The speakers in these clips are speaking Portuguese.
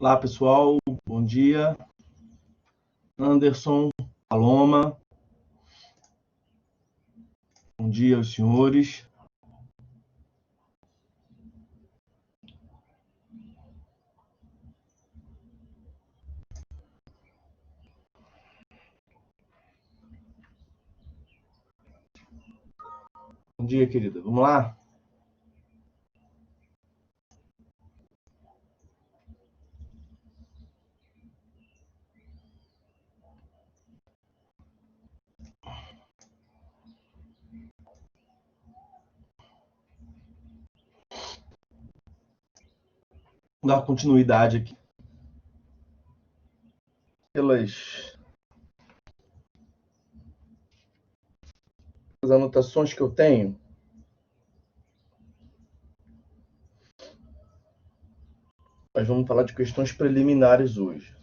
Olá, pessoal. Bom dia. Anderson, Paloma. Bom dia aos senhores. Bom dia, querida. Vamos lá? Vamos dar continuidade aqui pelas anotações que eu tenho. Nós vamos falar de questões preliminares hoje.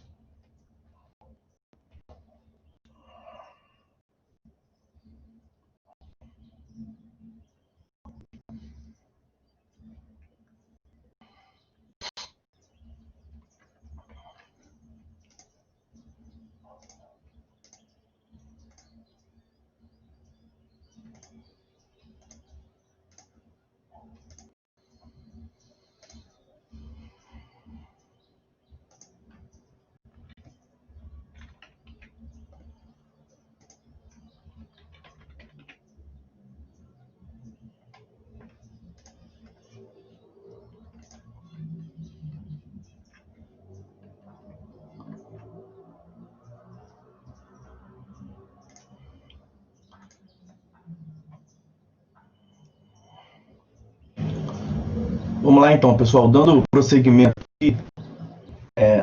Vamos lá, então, pessoal. Dando prosseguimento aqui,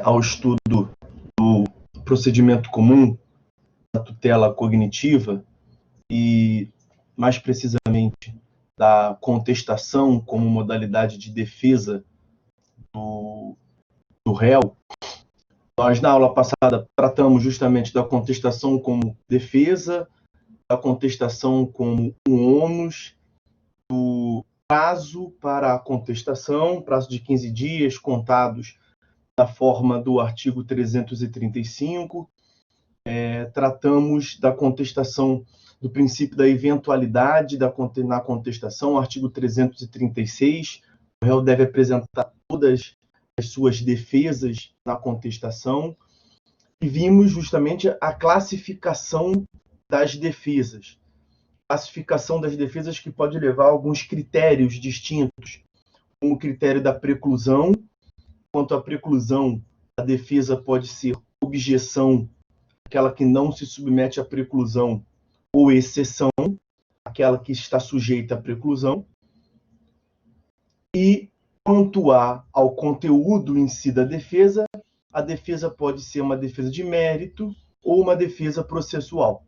ao estudo do procedimento comum da tutela cognitiva e, mais precisamente, da contestação como modalidade de defesa do réu. Nós, na aula passada, tratamos justamente da contestação como defesa, da contestação como um ônus, do prazo para a contestação, prazo de 15 dias contados da forma do artigo 335. Tratamos da contestação do princípio da eventualidade na contestação, artigo 336. O réu deve apresentar todas as suas defesas na contestação. E vimos justamente a classificação das defesas. Classificação das defesas que pode levar a alguns critérios distintos, como o critério da preclusão. Quanto à preclusão, a defesa pode ser objeção, aquela que não se submete à preclusão, ou exceção, aquela que está sujeita à preclusão. E quanto ao conteúdo em si da defesa, a defesa pode ser uma defesa de mérito ou uma defesa processual.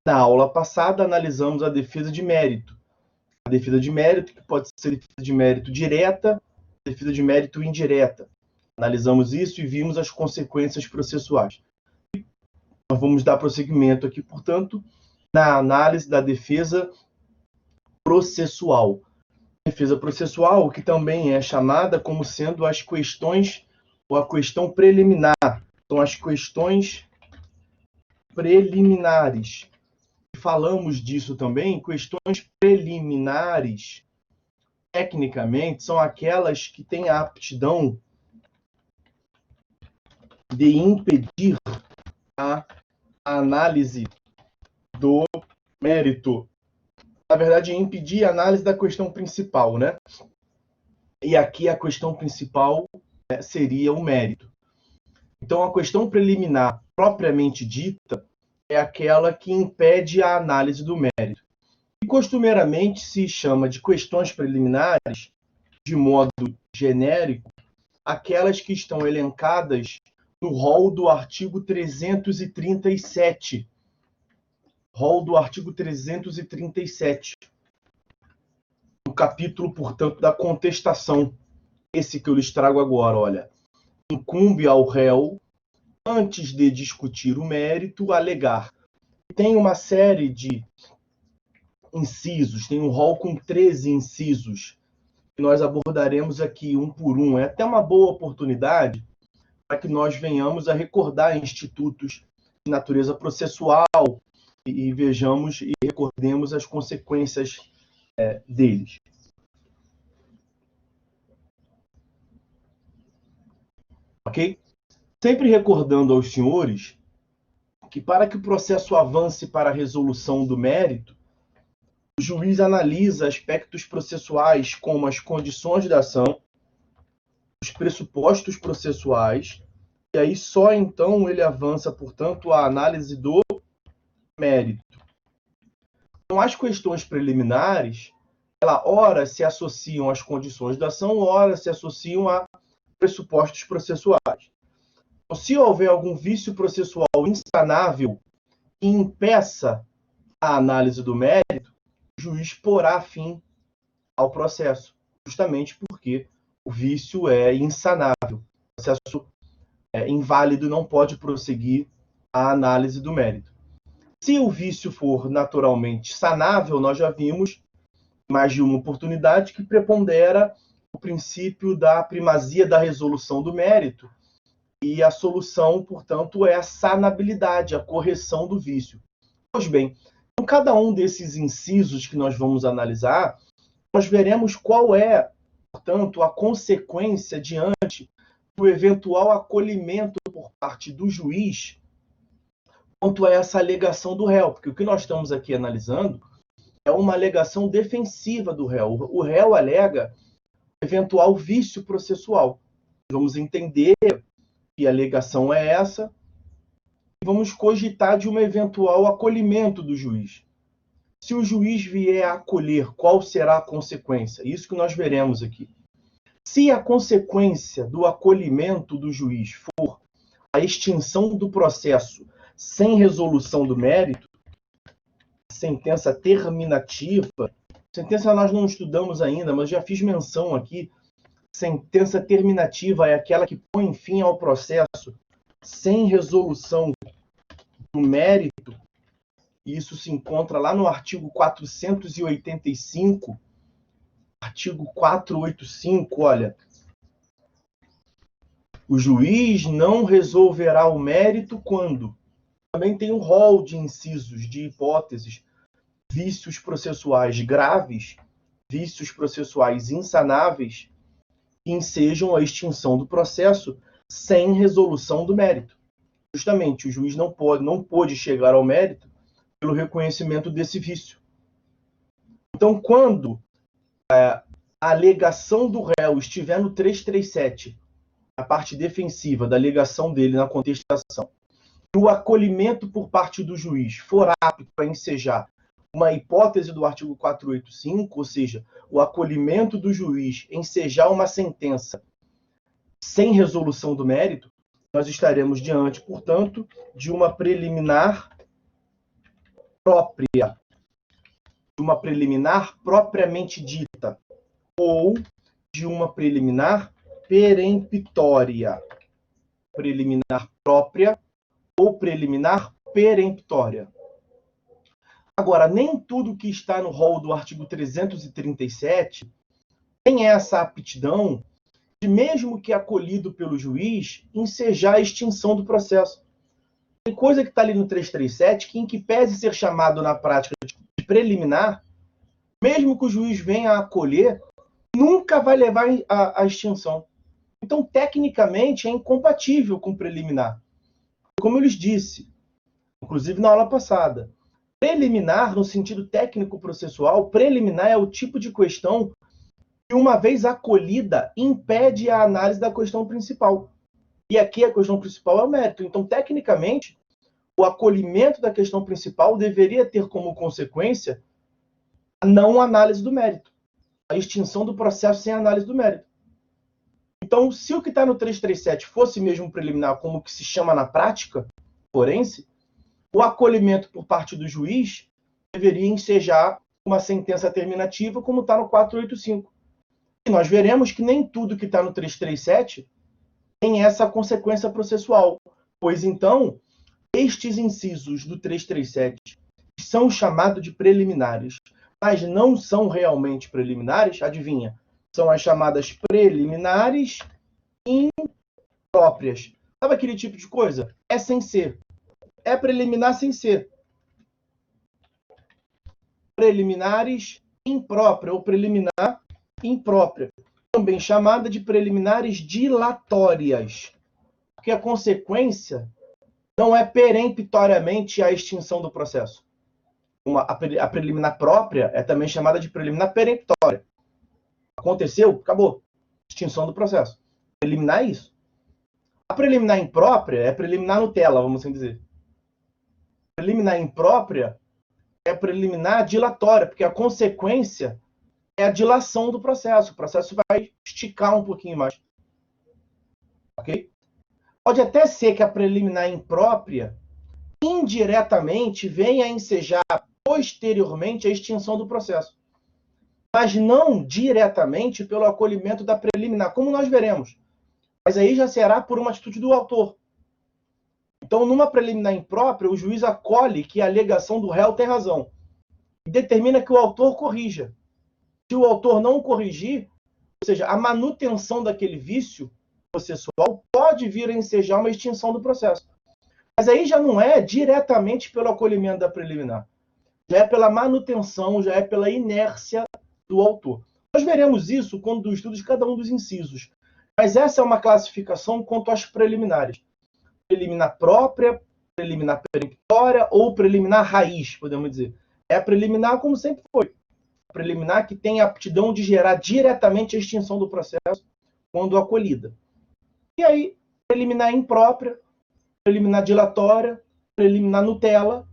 Na aula passada, analisamos a defesa de mérito. A defesa de mérito, que pode ser defesa de mérito direta, defesa de mérito indireta. Analisamos isso e vimos as consequências processuais. Nós vamos dar prosseguimento aqui, portanto, na análise da defesa processual. Defesa processual, que também é chamada como sendo as questões ou a questão preliminar. São as questões preliminares. Falamos disso também. Questões preliminares, tecnicamente, são aquelas que têm a aptidão de impedir a análise do mérito. Na verdade, impedir a análise da questão principal, né? E aqui a questão principal seria o mérito. Então, a questão preliminar, propriamente dita, é aquela que impede a análise do mérito. E, costumeiramente, se chama de questões preliminares, de modo genérico, aquelas que estão elencadas no rol do artigo 337. Rol do artigo 337. No capítulo, portanto, da contestação. Esse que eu lhes trago agora, olha. Incumbe ao réu, antes de discutir o mérito, alegar. Tem uma série de incisos, tem um rol com 13 incisos, que nós abordaremos aqui um por um. É até uma boa oportunidade para que nós venhamos a recordar institutos de natureza processual e vejamos e recordemos as consequências deles. Ok? Sempre recordando aos senhores que para que o processo avance para a resolução do mérito, o juiz analisa aspectos processuais como as condições da ação, os pressupostos processuais, e aí só então ele avança, portanto, à análise do mérito. Então, as questões preliminares, ora se associam às condições da ação, ora se associam a pressupostos processuais. Então, se houver algum vício processual insanável que impeça a análise do mérito, o juiz porá fim ao processo, justamente porque o vício é insanável. O processo é inválido, não pode prosseguir a análise do mérito. Se o vício for naturalmente sanável, nós já vimos mais de uma oportunidade que prepondera o princípio da primazia da resolução do mérito, e a solução, portanto, é a sanabilidade, a correção do vício. Pois bem, em cada um desses incisos que nós vamos analisar, nós veremos qual é, portanto, a consequência diante do eventual acolhimento por parte do juiz quanto a essa alegação do réu, porque o que nós estamos aqui analisando é uma alegação defensiva do réu. O réu alega eventual vício processual. Vamos entender que a alegação é essa e vamos cogitar de um eventual acolhimento do juiz. Se o juiz vier a acolher, qual será a consequência? Isso que nós veremos aqui. Se a consequência do acolhimento do juiz for a extinção do processo sem resolução do mérito, sentença terminativa, sentença nós não estudamos ainda, mas já fiz menção aqui, sentença terminativa é aquela que põe fim ao processo sem resolução do mérito, e isso se encontra lá no artigo 485, artigo 485, olha, o juiz não resolverá o mérito quando também tem um rol de incisos, de hipóteses, vícios processuais graves, vícios processuais insanáveis, que ensejam a extinção do processo sem resolução do mérito. Justamente, o juiz não pôde chegar ao mérito pelo reconhecimento desse vício. Então, quando a alegação do réu estiver no 337, a parte defensiva da alegação dele na contestação, e o acolhimento por parte do juiz for apto para ensejar uma hipótese do artigo 485, ou seja, o acolhimento do juiz ensejar uma sentença sem resolução do mérito, nós estaremos diante, portanto, de uma preliminar própria, de uma preliminar propriamente dita, ou de uma preliminar peremptória. Preliminar própria ou preliminar peremptória. Agora, nem tudo que está no rol do artigo 337 tem essa aptidão de, mesmo que acolhido pelo juiz, ensejar a extinção do processo. Tem coisa que está ali no 337 que, em que pese ser chamado na prática de preliminar, mesmo que o juiz venha a acolher, nunca vai levar à extinção. Então, tecnicamente, é incompatível com preliminar. Como eu lhes disse, inclusive na aula passada, preliminar, no sentido técnico-processual, preliminar é o tipo de questão que, uma vez acolhida, impede a análise da questão principal. E aqui a questão principal é o mérito. Então, tecnicamente, o acolhimento da questão principal deveria ter como consequência a não análise do mérito, a extinção do processo sem análise do mérito. Então, se o que está no 337 fosse mesmo preliminar, como que se chama na prática forense, o acolhimento por parte do juiz deveria ensejar uma sentença terminativa, como está no 485. E nós veremos que nem tudo que está no 337 tem essa consequência processual, pois então, estes incisos do 337 são chamados de preliminares, mas não são realmente preliminares, adivinha? São as chamadas preliminares impróprias. Sabe aquele tipo de coisa? É sem ser. É preliminar sem ser. Preliminares imprópria ou preliminar imprópria. Também chamada de preliminares dilatórias. Porque a consequência não é peremptoriamente a extinção do processo. A preliminar própria é também chamada de preliminar peremptória. Aconteceu, acabou. Extinção do processo. Preliminar é isso. A preliminar imprópria é preliminar Nutella, vamos assim dizer. Preliminar imprópria é preliminar dilatória, porque a consequência é a dilação do processo. O processo vai esticar um pouquinho mais. Ok? Pode até ser que a preliminar imprópria indiretamente venha a ensejar posteriormente a extinção do processo, mas não diretamente pelo acolhimento da preliminar, como nós veremos. Mas aí já será por uma atitude do autor. Então, numa preliminar imprópria, o juiz acolhe que a alegação do réu tem razão e determina que o autor corrija. Se o autor não corrigir, ou seja, a manutenção daquele vício processual pode vir a ensejar uma extinção do processo. Mas aí já não é diretamente pelo acolhimento da preliminar. Já é pela manutenção, já é pela inércia do autor. Nós veremos isso quando do estudo de cada um dos incisos. Mas essa é uma classificação quanto às preliminares. Preliminar própria, preliminar peremptória ou preliminar raiz, podemos dizer. É a preliminar como sempre foi. A preliminar que tem a aptidão de gerar diretamente a extinção do processo quando acolhida. E aí, preliminar imprópria, preliminar dilatória, preliminar Nutella,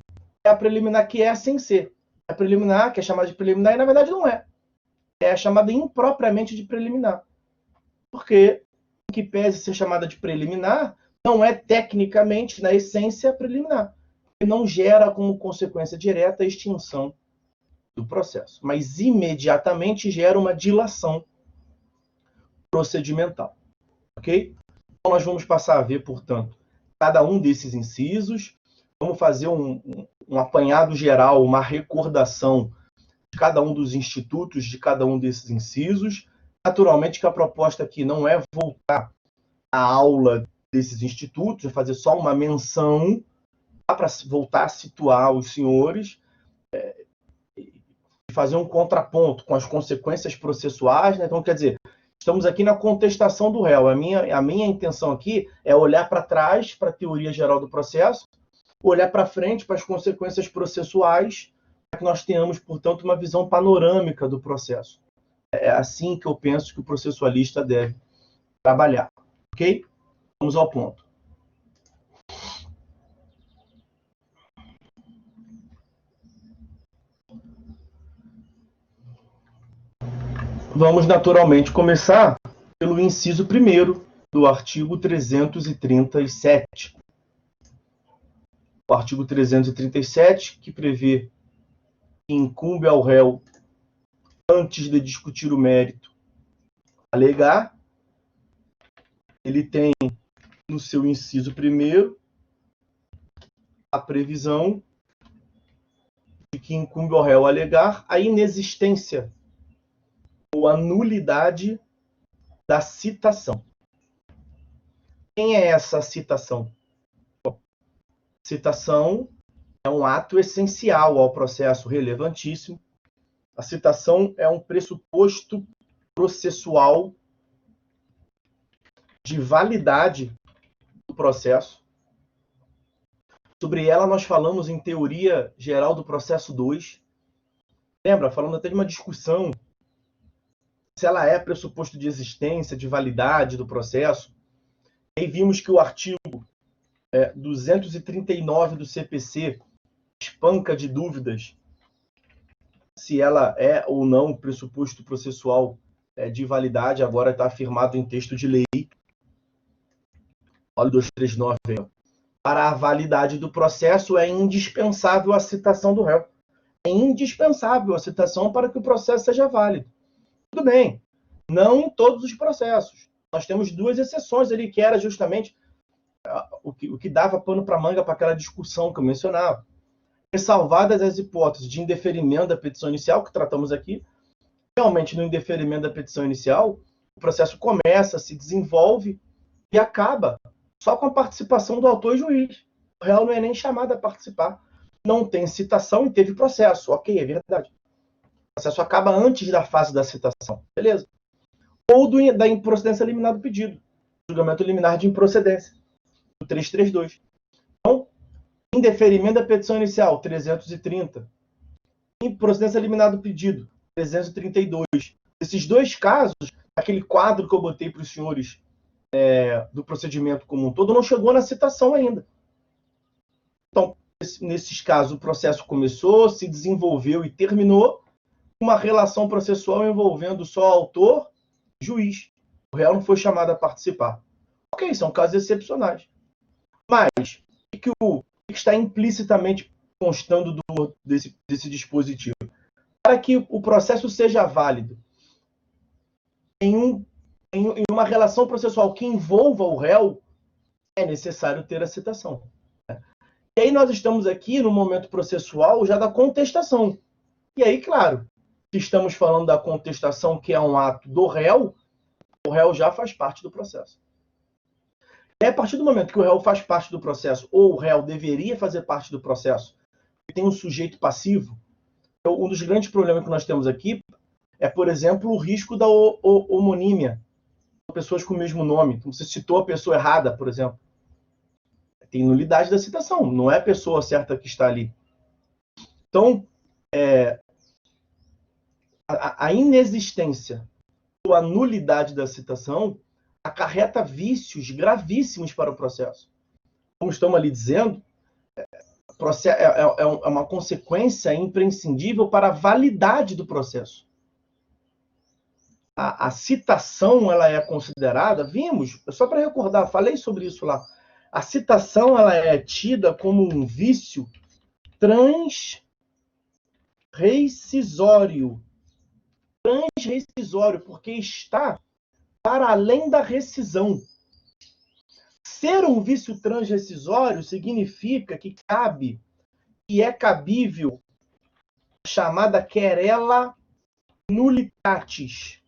é a preliminar que é sem ser. A preliminar, que é chamada de preliminar, e na verdade não é. É chamada impropriamente de preliminar. Porque, em que pese ser chamada de preliminar, não é tecnicamente, na essência, preliminar. E não gera como consequência direta a extinção do processo. Mas imediatamente gera uma dilação procedimental. Ok? Então nós vamos passar a ver, portanto, cada um desses incisos. Vamos fazer um apanhado geral, uma recordação de cada um dos institutos, de cada um desses incisos. Naturalmente que a proposta aqui não é voltar à aula desses institutos, é fazer só uma menção para voltar a situar os senhores e fazer um contraponto com as consequências processuais. Né? Então, quer dizer, estamos aqui na contestação do réu. A minha intenção aqui é olhar para trás, para a teoria geral do processo, olhar para frente, para as consequências processuais, para que nós tenhamos, portanto, uma visão panorâmica do processo. É assim que eu penso que o processualista deve trabalhar. Ok? Vamos ao ponto. Vamos, naturalmente, começar pelo inciso 1º do artigo 337. O artigo 337, que prevê que incumbe ao réu, antes de discutir o mérito, alegar. Ele tem no seu inciso 1º a previsão de que incumbe ao réu alegar a inexistência ou a nulidade da citação. Quem é essa citação? Citação é um ato essencial ao processo, relevantíssimo. A citação é um pressuposto processual de validade do processo. Sobre ela nós falamos em Teoria Geral do Processo 2. Lembra? Falando até de uma discussão se ela é pressuposto de existência, de validade do processo. E aí vimos que o artigo 239 do CPC espanca de dúvidas se ela é ou não pressuposto processual de validade. Agora está afirmado em texto de lei. Olha o 239 aí. Para a validade do processo é indispensável a citação do réu. É indispensável a citação para que o processo seja válido. Tudo bem, não em todos os processos. Nós temos duas exceções ali, que era justamente o que dava pano para manga para aquela discussão que eu mencionava. Ressalvadas as hipóteses de indeferimento da petição inicial, que tratamos aqui, realmente no indeferimento da petição inicial, o processo começa, se desenvolve e acaba só com a participação do autor e juiz. O réu não é nem chamado a participar. Não tem citação e teve processo. Ok, é verdade. O processo acaba antes da fase da citação. Beleza. Ou da improcedência liminar do pedido. Julgamento liminar de improcedência. Do 332. Então, indeferimento da petição inicial, 330. Improcedência liminar do pedido, 332. Esses dois casos, aquele quadro que eu botei para os senhores do procedimento como um todo, não chegou na citação ainda. Então, nesses casos, o processo começou, se desenvolveu e terminou uma relação processual envolvendo só autor e juiz. O réu não foi chamado a participar. Ok, são casos excepcionais. Mas, o que está implicitamente constando desse dispositivo? Para que o processo seja válido em uma relação processual que envolva o réu, é necessário ter a citação. E aí nós estamos aqui no momento processual já da contestação. E aí, claro, se estamos falando da contestação, que é um ato do réu, o réu já faz parte do processo. E a partir do momento que o réu faz parte do processo, ou o réu deveria fazer parte do processo, e tem um sujeito passivo, um dos grandes problemas que nós temos aqui é, por exemplo, o risco da homonímia. Pessoas com o mesmo nome. Então, você citou a pessoa errada, por exemplo. Tem nulidade da citação. Não é a pessoa certa que está ali. Então, a inexistência ou a nulidade da citação acarreta vícios gravíssimos para o processo. Como estamos ali dizendo, é uma consequência imprescindível para a validade do processo. A citação, ela é considerada, vimos, só para recordar, falei sobre isso lá, a citação, ela é tida como um vício transrescisório, porque está para além da rescisão. Ser um vício transrescisório significa que cabe, e é cabível, a chamada querela nullitatis.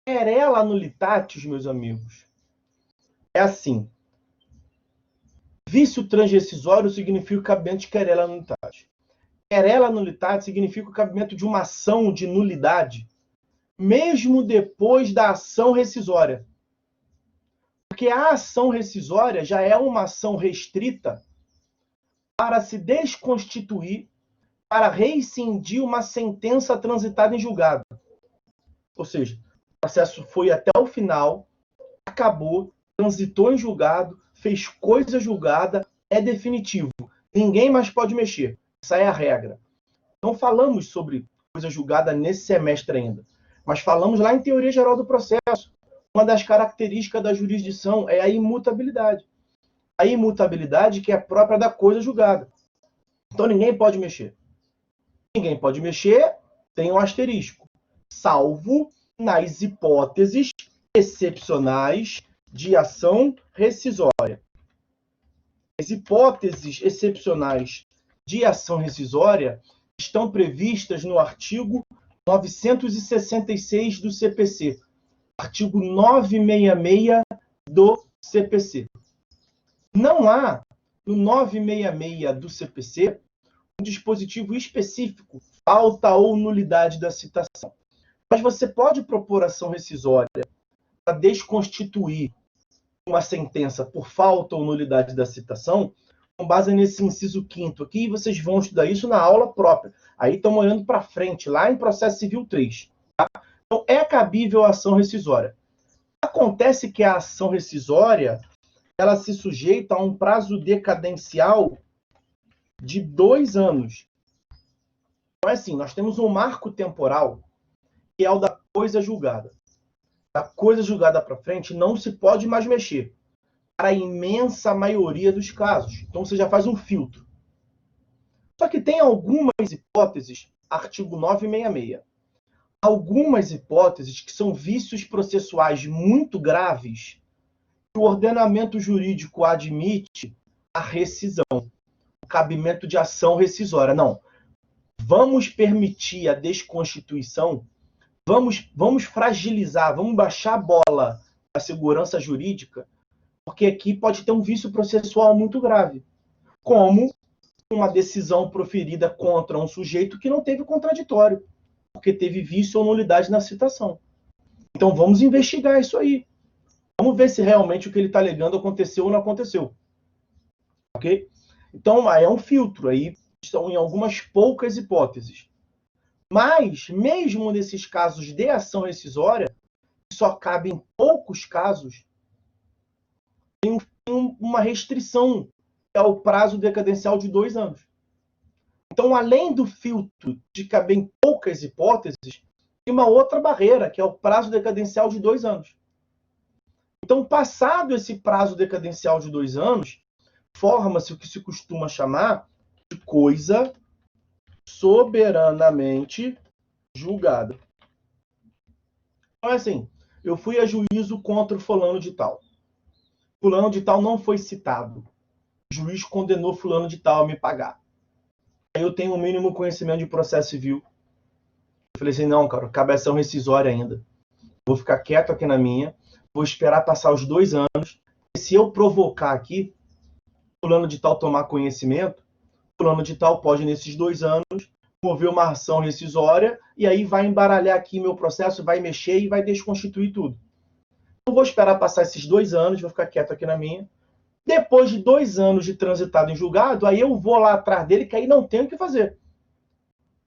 Querela nullitatis, meus amigos, é assim. Vício transrescisório significa o cabimento de querela nullitatis. Querela nullitatis significa o cabimento de uma ação de nulidade, mesmo depois da ação rescisória. Porque a ação rescisória já é uma ação restrita para se desconstituir, para rescindir uma sentença transitada em julgado. Ou seja, o processo foi até o final, acabou, transitou em julgado, fez coisa julgada, é definitivo. Ninguém mais pode mexer. Essa é a regra. Não falamos sobre coisa julgada nesse semestre ainda, mas falamos lá em Teoria Geral do Processo. Uma das características da jurisdição é a imutabilidade. A imutabilidade que é própria da coisa julgada. Então ninguém pode mexer. Ninguém pode mexer, tem um asterisco. Salvo nas hipóteses excepcionais de ação rescisória. As hipóteses excepcionais de ação rescisória estão previstas no artigo 966 do CPC, artigo 966 do CPC. Não há, no 966 do CPC, um dispositivo específico, falta ou nulidade da citação. Mas você pode propor ação rescisória para desconstituir uma sentença por falta ou nulidade da citação, com base nesse inciso 5º aqui, e vocês vão estudar isso na aula própria. Aí estão olhando para frente, lá em Processo Civil 3. Tá? Então, é cabível a ação rescisória. Acontece que a ação rescisória, ela se sujeita a um prazo decadencial de 2 anos. Então, é assim, nós temos um marco temporal, que é o da coisa julgada. Da coisa julgada para frente, não se pode mais mexer. Para a imensa maioria dos casos. Então, você já faz um filtro. Só que tem algumas hipóteses, artigo 966. Algumas hipóteses que são vícios processuais muito graves, que o ordenamento jurídico admite a rescisão, o cabimento de ação rescisória. Não. Vamos permitir a desconstituição, vamos fragilizar, vamos baixar a bola da segurança jurídica, Porque aqui pode ter um vício processual muito grave, como uma decisão proferida contra um sujeito que não teve contraditório, porque teve vício ou nulidade na citação. Então vamos investigar isso aí. Vamos ver se realmente o que ele está alegando aconteceu ou não aconteceu. Ok? Então aí é um filtro, aí estão em algumas poucas hipóteses. Mas, mesmo nesses casos de ação rescisória, que só cabe em poucos casos, tem uma restrição, que é o prazo decadencial de 2 anos. Então, além do filtro de caber em poucas hipóteses, tem uma outra barreira, que é o prazo decadencial de 2 anos. Então, passado esse prazo decadencial de 2 anos, forma-se o que se costuma chamar de coisa soberanamente julgada. Então, é assim, eu fui a juízo contra o fulano de tal. Fulano de tal não foi citado. O juiz condenou fulano de tal a me pagar. Aí eu tenho o mínimo conhecimento de processo civil. Eu falei assim, não, cara, cabe ação rescisória ainda. Vou ficar quieto aqui na minha, vou esperar passar os 2 anos. E se eu provocar aqui, fulano de tal tomar conhecimento, fulano de tal pode, nesses 2 anos, mover uma ação rescisória e aí vai embaralhar aqui meu processo, vai mexer e vai desconstituir tudo. Eu vou esperar passar esses 2 anos, vou ficar quieto aqui na minha. Depois de 2 anos de transitado em julgado, aí eu vou lá atrás dele, que aí não tem o que fazer.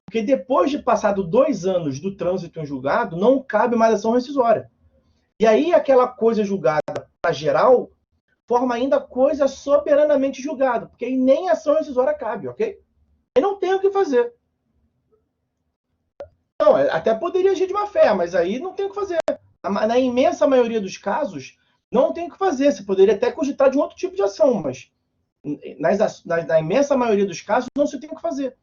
Porque depois de passado 2 anos do trânsito em julgado, não cabe mais ação rescisória. E aí aquela coisa julgada para geral forma ainda coisa soberanamente julgada, porque aí nem ação rescisória cabe, ok? Aí não tem o que fazer. Não, até poderia agir de má fé, mas aí não tem o que fazer. Na imensa maioria dos casos, não tem o que fazer. Você poderia até cogitar de um outro tipo de ação, mas na imensa maioria dos casos, não se tem o que fazer.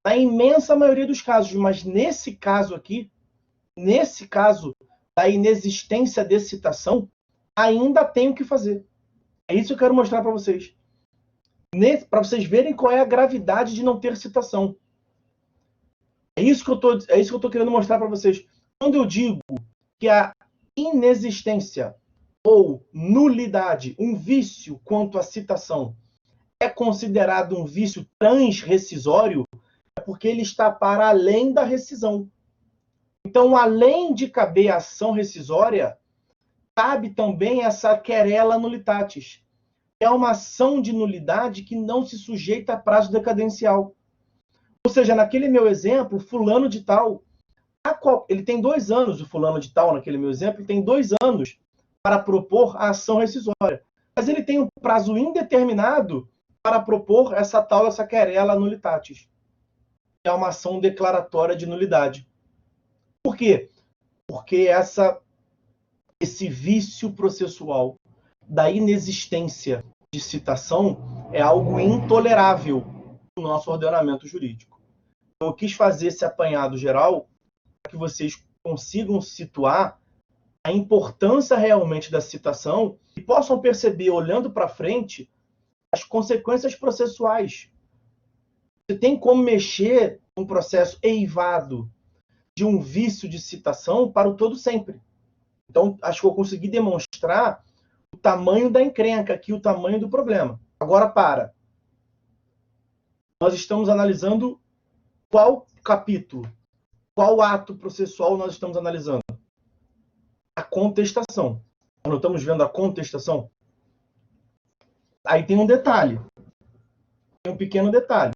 Na imensa maioria dos casos, mas nesse caso aqui, nesse caso da inexistência de citação, ainda tem o que fazer. É isso que eu quero mostrar para vocês. Para vocês verem qual é a gravidade de não ter citação. É isso que eu estou querendo mostrar para vocês. Quando eu digo que a inexistência ou nulidade, um vício quanto à citação, é considerado um vício transrescisório, é porque ele está para além da rescisão. Então, além de caber a ação rescisória, cabe também essa querela nulitatis. É uma ação de nulidade que não se sujeita a prazo decadencial. Ou seja, naquele meu exemplo, fulano de tal, ele tem 2 anos, o fulano de tal, naquele meu exemplo, ele tem 2 anos para propor a ação rescisória. Mas ele tem um prazo indeterminado para propor essa querela nulitatis. É uma ação declaratória de nulidade. Por quê? Porque esse vício processual da inexistência de citação é algo intolerável no nosso ordenamento jurídico. Então, eu quis fazer esse apanhado geral para que vocês consigam situar a importância realmente da citação e possam perceber, olhando para frente, as consequências processuais. Você tem como mexer um processo eivado de um vício de citação para o todo sempre. Então, acho que eu consegui demonstrar o tamanho da encrenca aqui, o tamanho do problema. Agora, nós estamos analisando qual capítulo, qual ato processual nós estamos analisando? A contestação. Nós estamos vendo a contestação? Aí tem um detalhe. Tem um pequeno detalhe.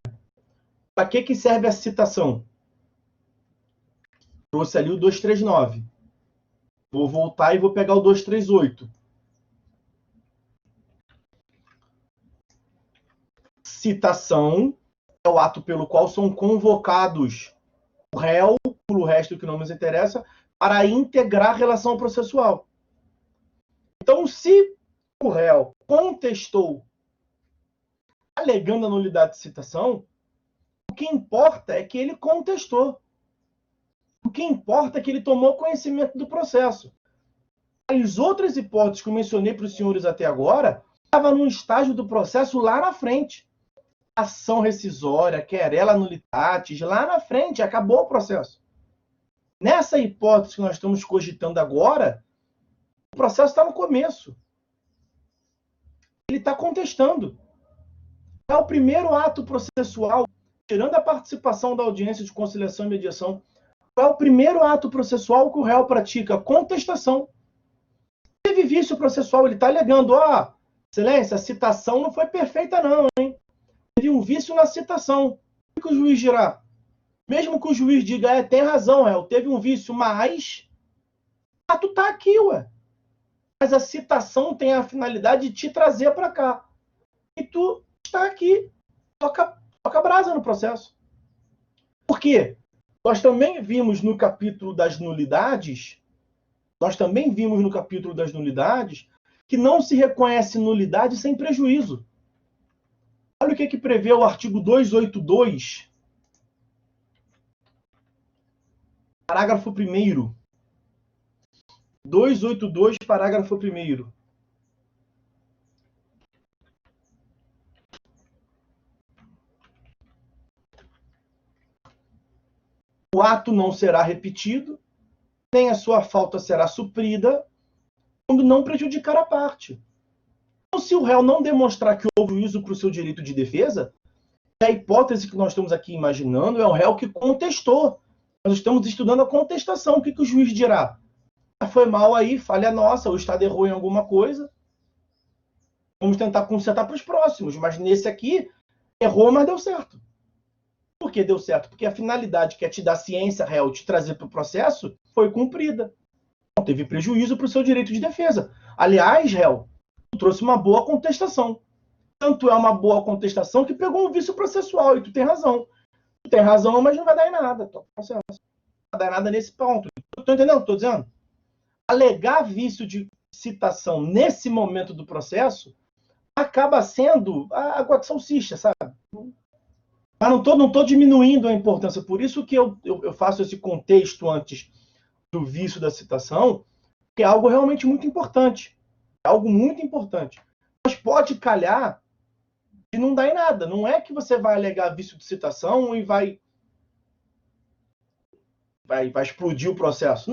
Para que serve a citação? Trouxe ali o 239. Vou voltar e vou pegar o 238. Citação é o ato pelo qual são convocados o réu, o resto que não nos interessa, para integrar a relação processual. Então, se o réu contestou alegando a nulidade de citação, o que importa é que ele contestou. O que importa é que ele tomou conhecimento do processo. As outras hipóteses que eu mencionei para os senhores até agora estavam num estágio do processo lá na frente. Ação rescisória, querela nulitatis, lá na frente, acabou o processo. Nessa hipótese que nós estamos cogitando agora, o processo está no começo. ele está contestando. É o primeiro ato processual, tirando a participação da audiência de conciliação e mediação, qual é o primeiro ato processual que o réu pratica? Contestação. Teve vício processual, ele está alegando, excelência, a citação não foi perfeita não, hein? Teve um vício na citação. O que o juiz dirá? Mesmo que o juiz diga, tem razão, réu, teve um vício, mas tu tá aqui, ué. Mas a citação tem a finalidade de te trazer para cá. E tu está aqui. Toca brasa no processo. Por quê? Nós também vimos no capítulo das nulidades, que não se reconhece nulidade sem prejuízo. Olha o que prevê o artigo 282, parágrafo 1º. 282, parágrafo 1º. O ato não será repetido, nem a sua falta será suprida, quando não prejudicar a parte. Então, se o réu não demonstrar que houve juízo para o seu direito de defesa, a hipótese que nós estamos aqui imaginando é um réu que contestou. Nós estamos estudando a contestação. O que o juiz dirá? Foi mal aí, falha nossa, o Estado errou em alguma coisa. Vamos tentar consertar para os próximos. Mas nesse aqui, errou, mas deu certo. Por que deu certo? Porque a finalidade, que é te dar ciência réu, te trazer para o processo, foi cumprida. Não teve prejuízo para o seu direito de defesa. Aliás, réu, tu trouxe uma boa contestação. Tanto é uma boa contestação que pegou um vício processual, e tu tem razão. Tu tem razão, mas não vai dar em nada. Não vai dar em nada nesse ponto. Tô entendendo o que estou dizendo? Alegar vício de citação nesse momento do processo acaba sendo a água de salsicha, sabe? Mas não estou diminuindo a importância. Por isso que eu faço esse contexto antes do vício da citação, que é algo realmente muito importante. É algo muito importante. Mas pode calhar de não dar em nada. Não é que você vai alegar vício de citação e vai explodir o processo.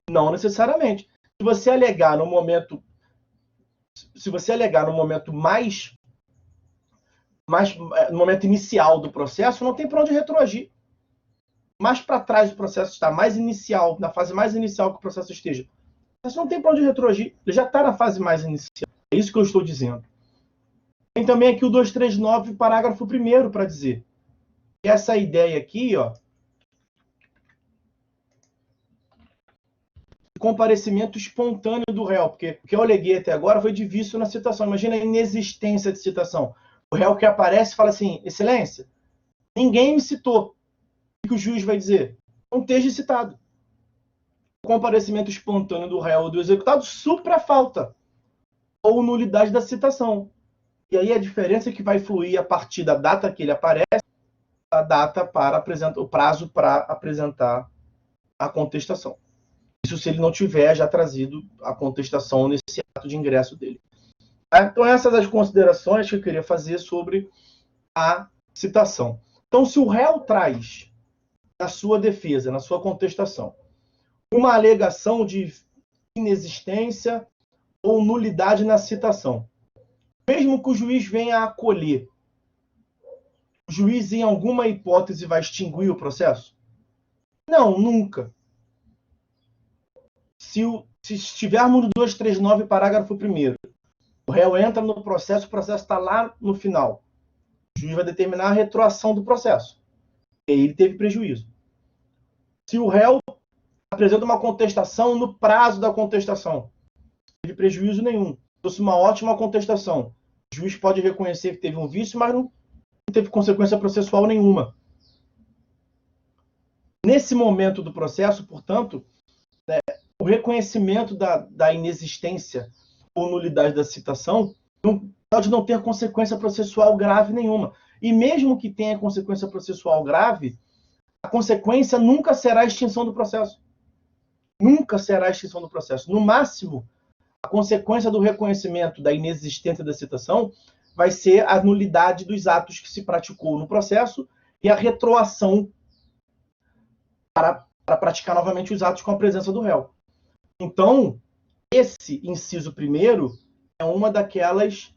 Não necessariamente. Se você alegar no momento no momento inicial do processo, não tem para onde retroagir. Mais para trás do processo está, mais inicial, na fase mais inicial que o processo esteja. Você não tem para onde retroagir. Ele já está na fase mais inicial. É isso que eu estou dizendo. Tem também aqui o 239, parágrafo 1º, para dizer que essa ideia aqui, comparecimento espontâneo do réu, porque o que eu aleguei até agora foi de vício na citação. Imagina a inexistência de citação. O réu que aparece fala assim, excelência, ninguém me citou. O que o juiz vai dizer? Não esteja citado. O comparecimento espontâneo do réu ou do executado supra a falta ou nulidade da citação. E aí a diferença é que vai fluir a partir da data que ele aparece, a data para apresentar, o prazo para apresentar a contestação. Isso se ele não tiver já trazido a contestação nesse ato de ingresso dele. Então, essas as considerações que eu queria fazer sobre a citação. Então, se o réu traz na sua defesa, na sua contestação, uma alegação de inexistência ou nulidade na citação, mesmo que o juiz venha a acolher, o juiz, em alguma hipótese, vai extinguir o processo? Não, nunca. Se estivermos no 239, parágrafo 1º, o réu entra no processo, o processo está lá no final. O juiz vai determinar a retroação do processo. E aí ele teve prejuízo. Se o réu apresenta uma contestação no prazo da contestação, não teve prejuízo nenhum. Se fosse uma ótima contestação, o juiz pode reconhecer que teve um vício, mas não teve consequência processual nenhuma. Nesse momento do processo, portanto, o reconhecimento da inexistência ou nulidade da citação pode não ter consequência processual grave nenhuma. E mesmo que tenha consequência processual grave, a consequência nunca será a extinção do processo. Nunca será a extinção do processo. No máximo, a consequência do reconhecimento da inexistência da citação vai ser a nulidade dos atos que se praticou no processo e a retroação para praticar novamente os atos com a presença do réu. Então, esse inciso primeiro é uma daquelas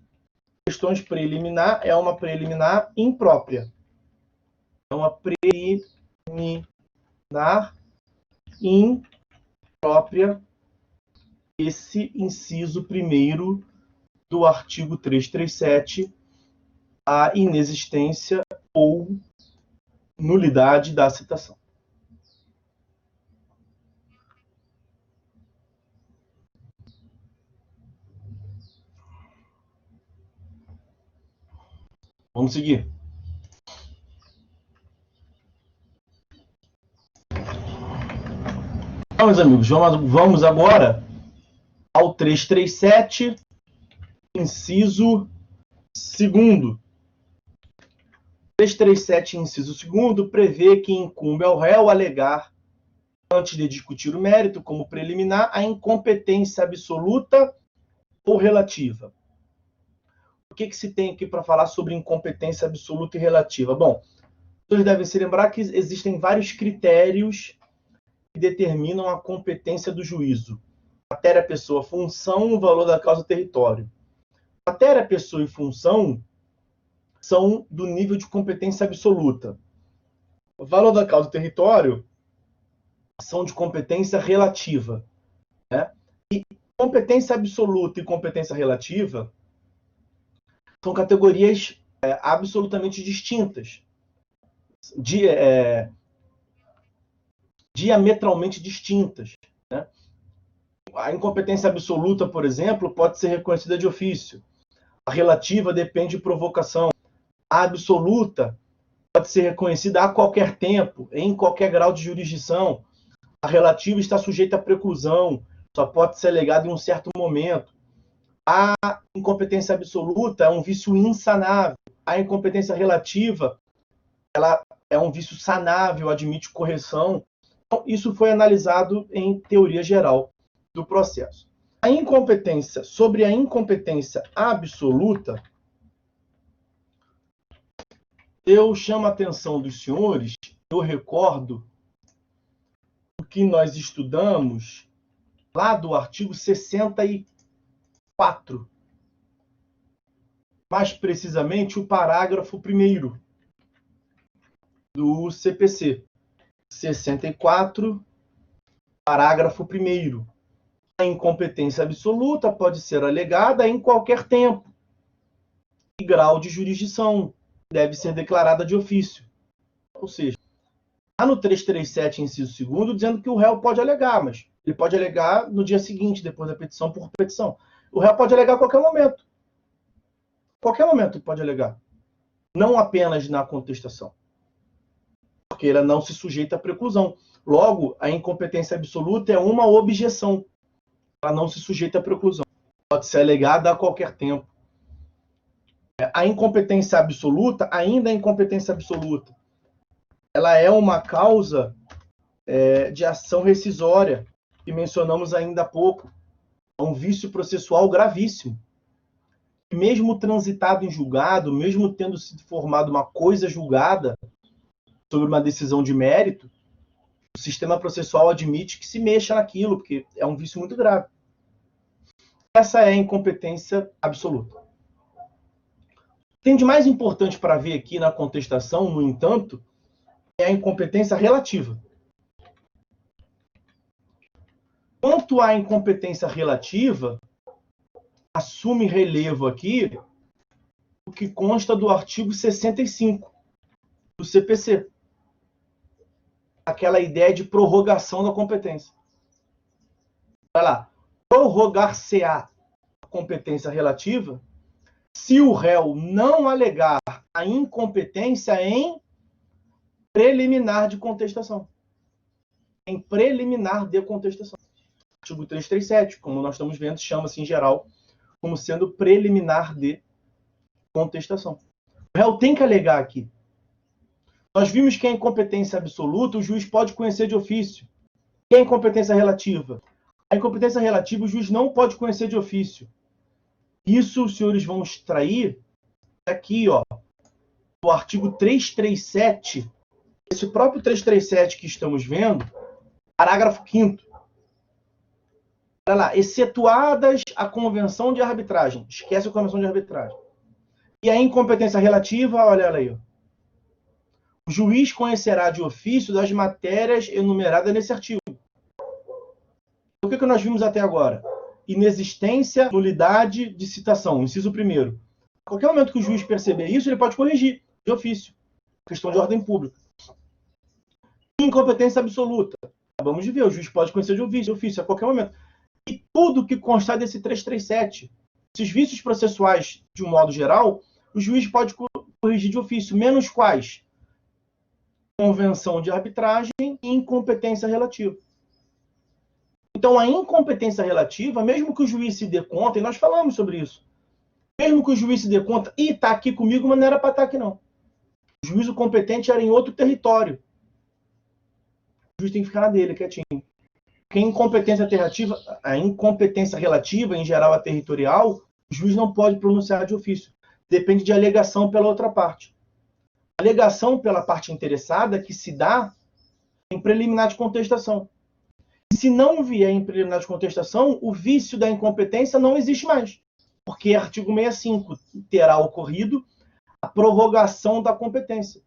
questões preliminar é uma preliminar imprópria. É uma preliminar imprópria, esse inciso primeiro do artigo 337, a inexistência ou nulidade da citação. Vamos seguir. Então, meus amigos, vamos agora ao 337, inciso 2º. 337, inciso 2º, prevê que incumbe ao réu alegar, antes de discutir o mérito, como preliminar, a incompetência absoluta ou relativa. O que se tem aqui para falar sobre incompetência absoluta e relativa? Bom, vocês devem se lembrar que existem vários critérios que determinam a competência do juízo. Matéria, pessoa, função, valor da causa, território. Matéria, pessoa e função são do nível de competência absoluta. O valor da causa e território são de competência relativa. Né? E competência absoluta e competência relativa são categorias absolutamente distintas, diametralmente distintas. Né? A incompetência absoluta, por exemplo, pode ser reconhecida de ofício. A relativa depende de provocação. A absoluta pode ser reconhecida a qualquer tempo, em qualquer grau de jurisdição. A relativa está sujeita à preclusão, só pode ser alegada em um certo momento. A incompetência absoluta é um vício insanável. A incompetência relativa, ela é um vício sanável, admite correção. Então, isso foi analisado em teoria geral do processo. Sobre a incompetência absoluta, eu chamo a atenção dos senhores, eu recordo o que nós estudamos lá do artigo 64. Mais precisamente, o parágrafo 1º do CPC. 64, parágrafo 1º. A incompetência absoluta pode ser alegada em qualquer tempo e grau de jurisdição. Deve ser declarada de ofício. Ou seja, está no 337, inciso 2º, dizendo que o réu pode alegar, mas ele pode alegar no dia seguinte, depois da petição, por petição. O réu pode alegar a qualquer momento. Qualquer momento ele pode alegar. Não apenas na contestação. Porque ela não se sujeita à preclusão. Logo, a incompetência absoluta é uma objeção. Ela não se sujeita à preclusão. Pode ser alegada a qualquer tempo. A incompetência absoluta, ainda a incompetência absoluta, ela é uma causa de ação rescisória, que mencionamos ainda há pouco. É um vício processual gravíssimo. Mesmo transitado em julgado, mesmo tendo sido formada uma coisa julgada sobre uma decisão de mérito, o sistema processual admite que se mexa naquilo, porque é um vício muito grave. Essa é a incompetência absoluta. Tem de mais importante para ver aqui na contestação, no entanto, é a incompetência relativa. Quanto à incompetência relativa, assume relevo aqui o que consta do artigo 65 do CPC. Aquela ideia de prorrogação da competência. Vai lá. Prorrogar-se-á a competência relativa se o réu não alegar a incompetência em preliminar de contestação. Em preliminar de contestação. O artigo 337, como nós estamos vendo, chama-se em geral como sendo preliminar de contestação. O réu tem que alegar aqui. Nós vimos que a incompetência absoluta o juiz pode conhecer de ofício. E a incompetência relativa? A incompetência relativa o juiz não pode conhecer de ofício. Isso os senhores vão extrair aqui, ó, do artigo 337, esse próprio 337 que estamos vendo, parágrafo 5º. Olha lá, excetuadas a convenção de arbitragem. Esquece a convenção de arbitragem. E a incompetência relativa, olha ela aí. O juiz conhecerá de ofício das matérias enumeradas nesse artigo. O que nós vimos até agora? Inexistência, nulidade de citação, inciso 1º. A qualquer momento que o juiz perceber isso, ele pode corrigir de ofício. Questão de ordem pública. Incompetência absoluta. Acabamos de ver, o juiz pode conhecer de ofício a qualquer momento. E tudo que constar desse 337, esses vícios processuais, de um modo geral, o juiz pode corrigir de ofício, menos quais? Convenção de arbitragem e incompetência relativa. Então, a incompetência relativa, mesmo que o juiz se dê conta, e nós falamos sobre isso, mesmo que o juiz se dê conta, e está aqui comigo, mas não era para estar aqui, não. O juízo competente era em outro território. O juiz tem que ficar na dele, quietinho. Porque a incompetência relativa, em geral, a territorial, o juiz não pode pronunciar de ofício. Depende de alegação pela outra parte. A alegação pela parte interessada que se dá em preliminar de contestação. Se não vier em preliminar de contestação, o vício da incompetência não existe mais. Porque artigo 65 terá ocorrido a prorrogação da competência.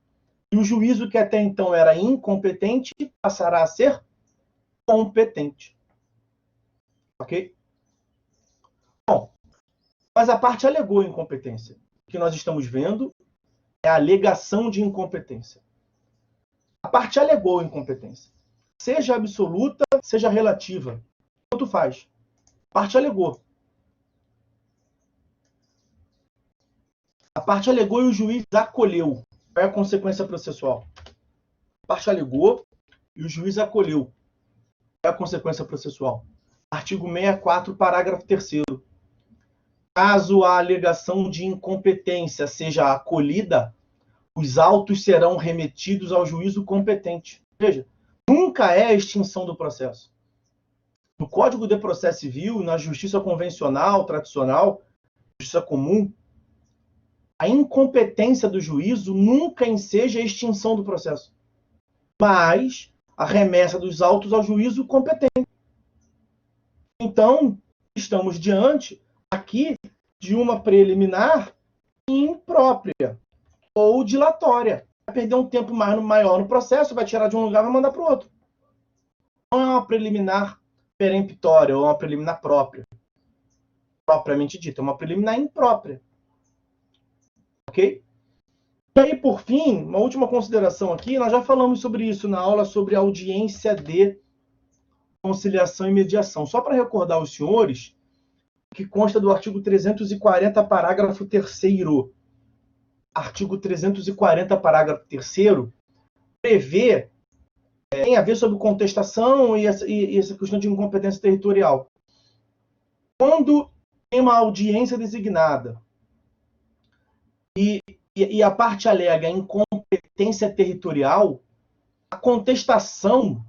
E o juízo que até então era incompetente passará a ser competente. Ok? Bom, mas a parte alegou incompetência. O que nós estamos vendo é a alegação de incompetência. A parte alegou incompetência. Seja absoluta, seja relativa. Tanto faz. A parte alegou. A parte alegou e o juiz acolheu. Qual é a consequência processual? A parte alegou e o juiz acolheu. Qual é a consequência processual? Artigo 64, parágrafo 3º. Caso a alegação de incompetência seja acolhida, os autos serão remetidos ao juízo competente. Veja, nunca é a extinção do processo. No Código de Processo Civil, na justiça convencional, tradicional, justiça comum, a incompetência do juízo nunca enseja a extinção do processo, mas a remessa dos autos ao juízo competente. Então, estamos diante aqui de uma preliminar imprópria ou dilatória. Vai perder um tempo maior no processo, vai tirar de um lugar e vai mandar para o outro. Não é uma preliminar peremptória ou uma preliminar própria, propriamente dita, é uma preliminar imprópria. Ok? E aí, por fim, uma última consideração aqui, nós já falamos sobre isso na aula sobre audiência de conciliação e mediação. Só para recordar aos senhores, que consta do artigo 340, parágrafo 3º. Artigo 340, parágrafo 3º, prevê, tem a ver sobre contestação e essa questão de incompetência territorial. Quando tem uma audiência designada e a parte alega incompetência territorial, a contestação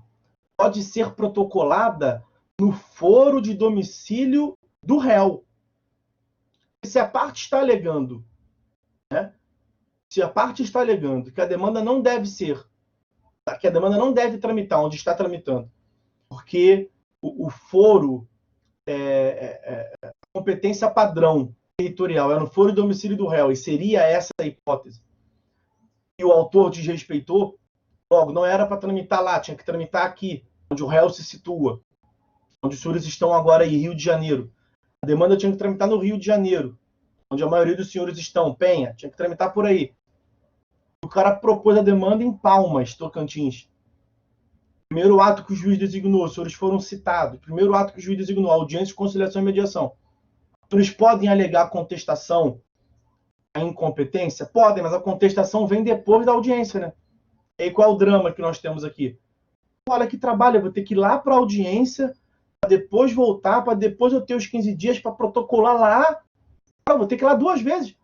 pode ser protocolada no foro de domicílio do réu. Se a parte está alegando, né, se a parte está alegando que a demanda não deve tramitar onde está tramitando, porque o foro, a competência padrão territorial é no foro de domicílio do réu, e seria essa a hipótese, e o autor desrespeitou, logo, não era para tramitar lá, tinha que tramitar aqui, onde o réu se situa, onde os senhores estão agora em Rio de Janeiro. A demanda tinha que tramitar no Rio de Janeiro, onde a maioria dos senhores estão, Penha, tinha que tramitar por aí. O cara propôs a demanda em Palmas, Tocantins. Primeiro ato que o juiz designou, os senhores foram citados. Primeiro ato que o juiz designou, audiência de conciliação e mediação. Os senhores podem alegar contestação à incompetência? Podem, mas a contestação vem depois da audiência, né? E aí qual é o drama que nós temos aqui? Olha que trabalho, eu vou ter que ir lá para a audiência, para depois voltar, para depois eu ter os 15 dias para protocolar lá. Eu vou ter que ir lá 2 vezes.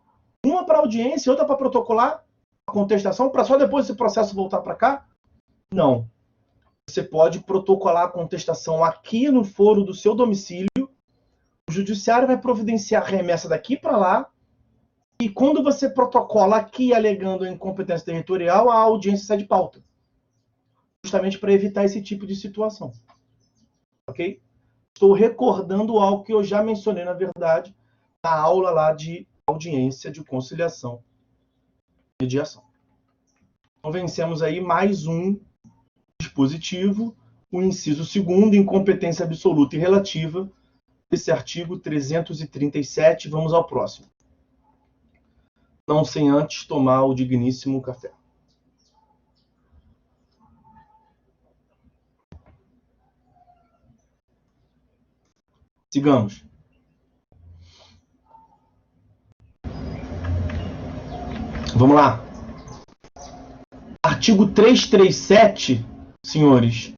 Uma para audiência e outra para protocolar a contestação, para só depois esse processo voltar para cá? Não. Você pode protocolar a contestação aqui no foro do seu domicílio, o judiciário vai providenciar a remessa daqui para lá, e quando você protocola aqui alegando a incompetência territorial, a audiência sai de pauta. Justamente para evitar esse tipo de situação. Estou recordando algo que eu já mencionei, na verdade, na aula lá de audiência. audiência de conciliação e mediação. Então, vencemos aí mais um dispositivo, o inciso 2º, incompetência absoluta e relativa, desse artigo 337. Vamos ao próximo. Não sem antes tomar o digníssimo café. Sigamos. Vamos lá. Artigo 337, senhores.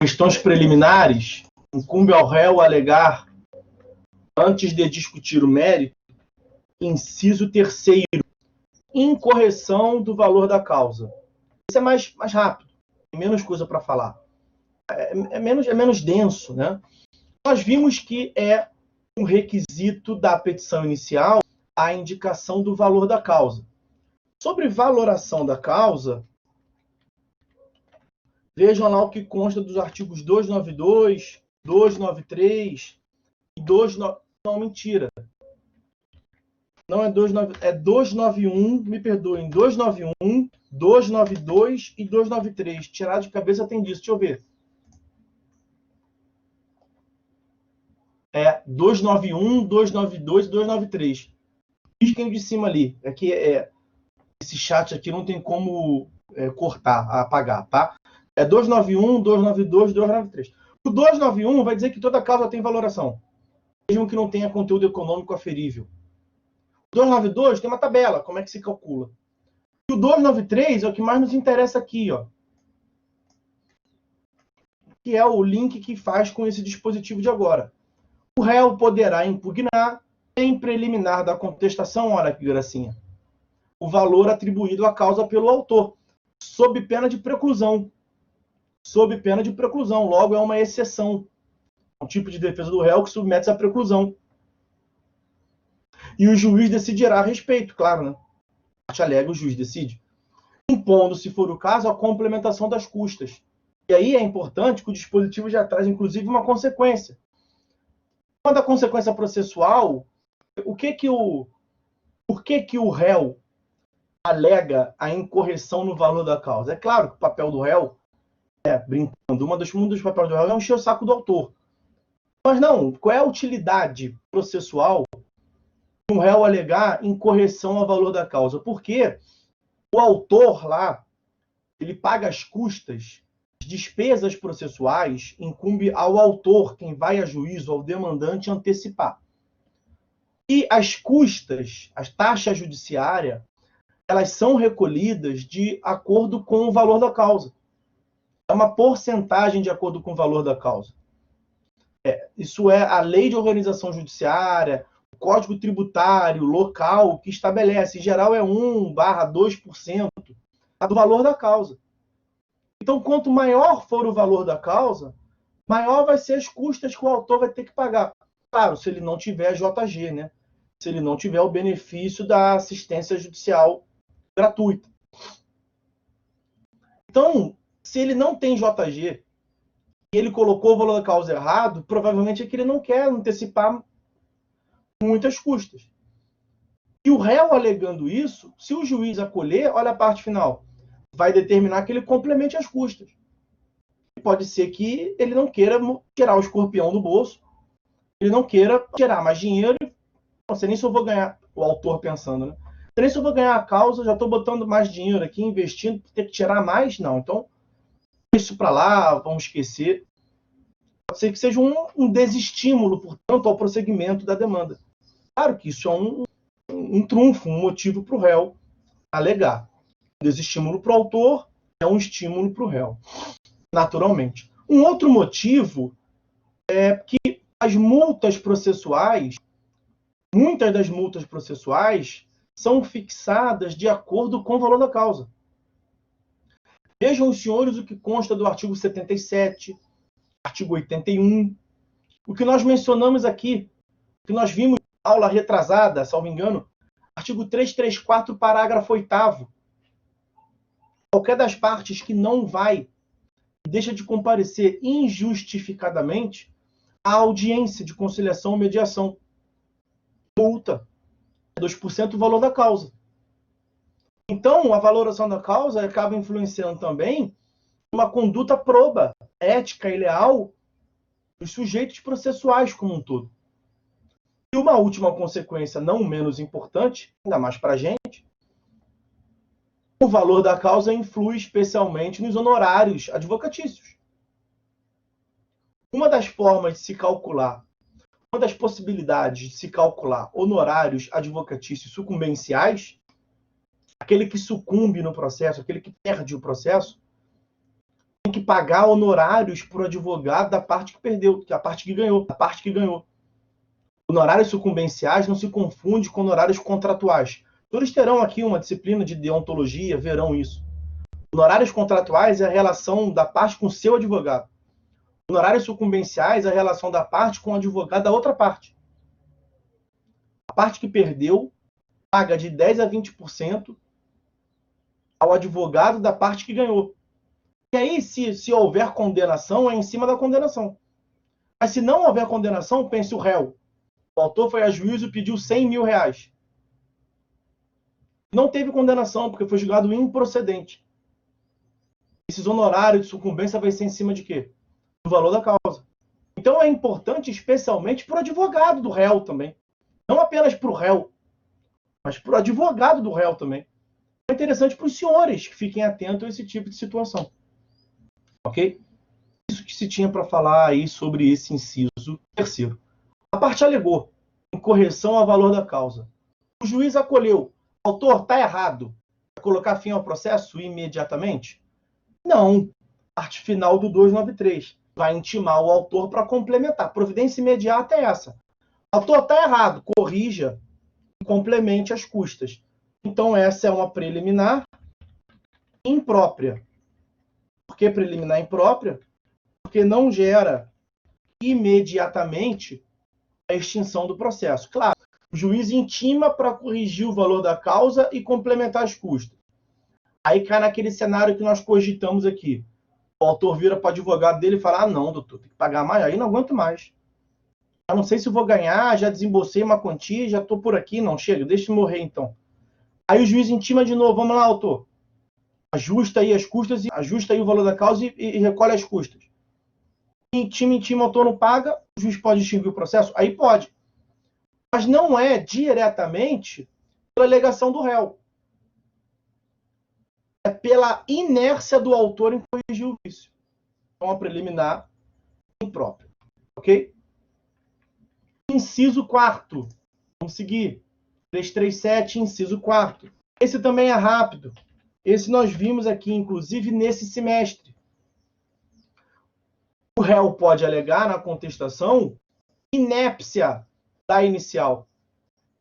Questões preliminares. Incumbe ao réu alegar, antes de discutir o mérito, inciso 3º, incorreção do valor da causa. Isso é mais rápido, tem menos coisa para falar. É menos denso, né? Nós vimos que é um requisito da petição inicial a indicação do valor da causa. Sobre valoração da causa, vejam lá o que consta dos artigos 292, 293 e 290. Não, mentira. Não é 291, me perdoem, 291, 292 e 293. Tirar de cabeça tem disso, deixa eu ver. É 291, 292 e 293. Risquem de cima ali. Aqui esse chat aqui não tem como cortar, apagar, tá? É 291, 292 e 293. O 291 vai dizer que toda causa tem valoração, mesmo que não tenha conteúdo econômico aferível. O 292 tem uma tabela, como é que se calcula. E o 293 é o que mais nos interessa aqui, ó. Que é o link que faz com esse dispositivo de agora. O réu poderá impugnar, em preliminar da contestação, olha que gracinha, o valor atribuído à causa pelo autor, sob pena de preclusão. Sob pena de preclusão, logo é uma exceção. É um tipo de defesa do réu que submete-se à preclusão. E o juiz decidirá a respeito, claro, né? A parte alega, o juiz decide. Impondo, se for o caso, a complementação das custas. E aí é importante que o dispositivo já traz, inclusive, uma consequência. Quando a consequência processual, por que o réu alega a incorreção no valor da causa? É claro que o papel do réu, brincando, um dos papéis do réu é encher o saco do autor. Mas não, qual é a utilidade processual um réu alegar incorreção ao valor da causa? Porque o autor lá, ele paga as custas, as despesas processuais, incumbe ao autor, quem vai a juízo, ao demandante, antecipar. E as custas, as taxas judiciárias, elas são recolhidas de acordo com o valor da causa. É uma porcentagem de acordo com o valor da causa. Isso é a lei de organização judiciária, o Código Tributário local que estabelece, em geral é 1/2% do valor da causa. Então, quanto maior for o valor da causa, maior vai ser as custas que o autor vai ter que pagar. Claro, se ele não tiver JG, né? Se ele não tiver o benefício da assistência judicial gratuita. Então, se ele não tem JG e ele colocou o valor da causa errado, provavelmente é que ele não quer antecipar muitas custas. E o réu alegando isso, se o juiz acolher, olha a parte final, vai determinar que ele complemente as custas. Pode ser que ele não queira tirar o escorpião do bolso, ele não queira tirar mais dinheiro, não sei nem se eu vou ganhar, o autor pensando, né? Não sei nem se eu vou ganhar a causa, já estou botando mais dinheiro aqui, investindo, ter que tirar mais, não. Então, isso para lá, vamos esquecer. Pode ser que seja um desestímulo, portanto, ao prosseguimento da demanda. Claro que isso é um trunfo, um motivo para o réu alegar. Um desestímulo para o autor é um estímulo para o réu, naturalmente. Um outro motivo é que as multas processuais, muitas das multas processuais, são fixadas de acordo com o valor da causa. Vejam os senhores o que consta do artigo 77, artigo 81. O que nós mencionamos aqui, o que nós vimos na aula retrasada, salvo engano, artigo 334, parágrafo 8º. Qualquer das partes que não vai e deixa de comparecer injustificadamente à audiência de conciliação ou mediação, multa. 2% o valor da causa. Então, a valoração da causa acaba influenciando também uma conduta proba, ética e leal dos sujeitos processuais como um todo. E uma última consequência, não menos importante, ainda mais para a gente, o valor da causa influi especialmente nos honorários advocatícios. Uma das formas de se calcular, uma das possibilidades de se calcular honorários advocatícios sucumbenciais, aquele que sucumbe no processo, aquele que perde o processo, tem que pagar honorários para o advogado da parte que perdeu, da parte que ganhou. Honorários sucumbenciais não se confunde com honorários contratuais. Todos terão aqui uma disciplina de deontologia, verão isso. Honorários contratuais é a relação da parte com o seu advogado. Honorários sucumbenciais é a relação da parte com o advogado da outra parte. A parte que perdeu paga de 10% a 20% ao advogado da parte que ganhou. E aí, se houver condenação, é em cima da condenação. Mas se não houver condenação, pense o réu. O autor foi a juízo e pediu 100 mil reais. Não teve condenação, porque foi julgado improcedente. Esses honorários de sucumbência vai ser em cima de quê? Do valor da causa. Então é importante, especialmente, para o advogado do réu também. Não apenas para o réu, mas para o advogado do réu também. É interessante para os senhores que fiquem atentos a esse tipo de situação. Ok? Isso que se tinha para falar aí sobre esse inciso terceiro. A parte alegou incorreção ao valor da causa. O juiz acolheu. Autor, está errado. Vai colocar fim ao processo imediatamente? Não. Parte final do 293. Vai intimar o autor para complementar. Providência imediata é essa. Autor, está errado. Corrija e complemente as custas. Então, essa é uma preliminar imprópria. Por que preliminar imprópria? Porque não gera imediatamente a extinção do processo. Claro, o juiz intima para corrigir o valor da causa e complementar as custas. Aí cai naquele cenário que nós cogitamos aqui. O autor vira para o advogado dele e fala: não, doutor, tem que pagar mais, aí não aguento mais. Eu não sei se vou ganhar, já desembolsei uma quantia, já estou por aqui, não chega, deixa eu morrer então. Aí o juiz intima de novo: vamos lá, autor, ajusta aí as custas, ajusta aí o valor da causa e recolhe as custas. Intima, o autor não paga, o juiz pode extinguir o processo? Aí pode. Mas não é diretamente pela alegação do réu. É pela inércia do autor em corrigir o vício. É uma preliminar imprópria. Ok? Inciso 4º. Vamos seguir. 337, inciso 4º. Esse também é rápido. Esse nós vimos aqui, inclusive, nesse semestre. O réu pode alegar na contestação inépcia da inicial.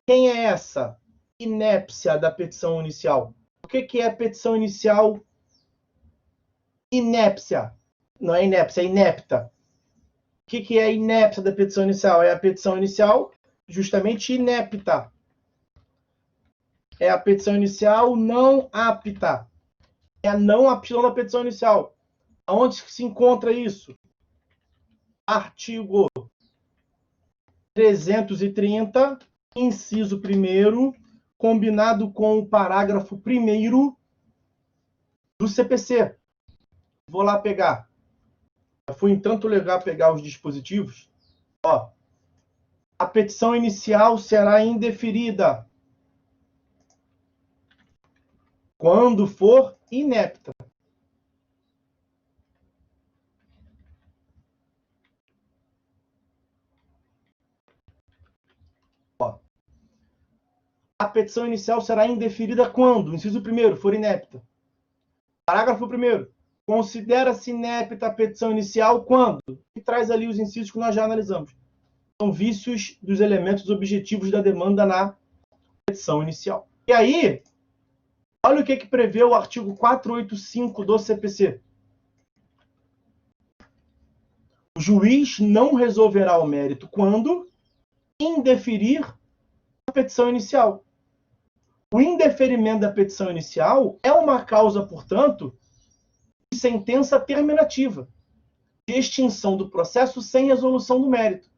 Quem é essa inépcia da petição inicial? O que é a petição inicial inépcia? Não é inépcia, é inepta. O que é a inépcia da petição inicial? É a petição inicial justamente inepta. É a petição inicial não apta. É a não aptidão da petição inicial. Aonde se encontra isso? Artigo 330, inciso 1º, combinado com o parágrafo 1º do CPC. Vou lá pegar. Já fui em tanto lugar pegar os dispositivos. Ó, a petição inicial será indeferida quando for inepta. A petição inicial será indeferida quando? Inciso 1º, for inepta. Parágrafo 1º. Considera-se inepta a petição inicial quando? E traz ali os incisos que nós já analisamos. São vícios dos elementos objetivos da demanda na petição inicial. E aí, olha o que prevê o artigo 485 do CPC. O juiz não resolverá o mérito quando indeferir a petição inicial. O indeferimento da petição inicial é uma causa, portanto, de sentença terminativa, de extinção do processo sem resolução do mérito.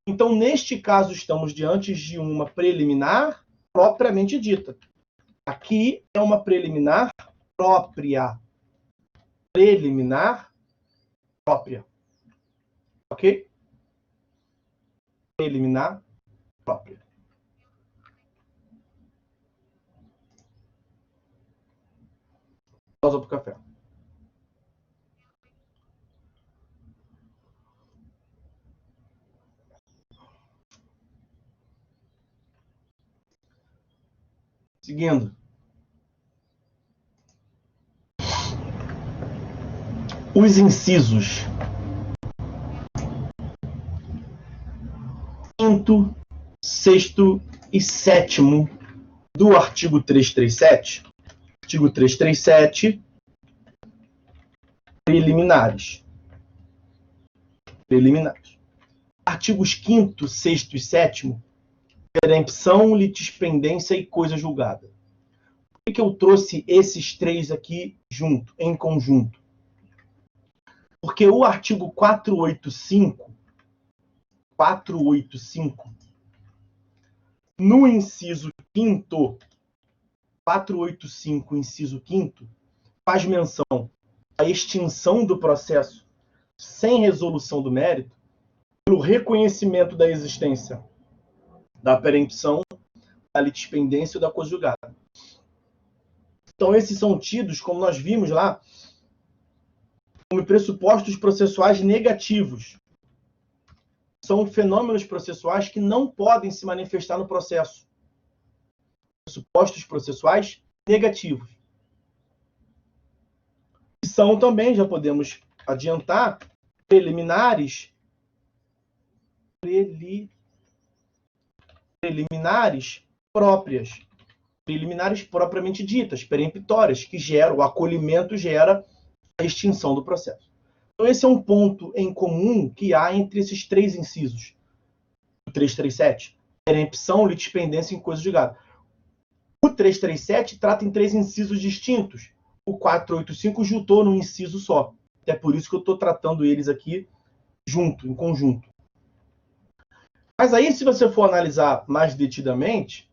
Então, neste caso, estamos diante de uma preliminar propriamente dita. Aqui é uma preliminar própria. Preliminar própria. Ok? Preliminar própria. Pausa para o café. Seguindo. Os incisos 5º, 6º e 7º do artigo 337. Artigo 337, preliminares. Preliminares. Artigos 5º, 6º e 7º, perempção, litispendência e coisa julgada. Por que eu trouxe esses três aqui junto, em conjunto? Porque o artigo 485, no inciso 5º, 485, inciso 5º, faz menção à extinção do processo sem resolução do mérito pelo reconhecimento da existência da perempção, da litispendência ou da coisa julgada. Então, esses são tidos, como nós vimos lá, como pressupostos processuais negativos. São fenômenos processuais que não podem se manifestar no processo. Pressupostos processuais negativos. E são também, já podemos adiantar, preliminares próprias. Preliminares propriamente ditas, peremptórias, que geram, o acolhimento gera a extinção do processo. Então, esse é um ponto em comum que há entre esses três incisos. O 337, perempção, litispendência e coisa julgada. O 337 trata em três incisos distintos. O 485 juntou num inciso só. É por isso que eu estou tratando eles aqui junto, em conjunto. Mas aí, se você for analisar mais detidamente,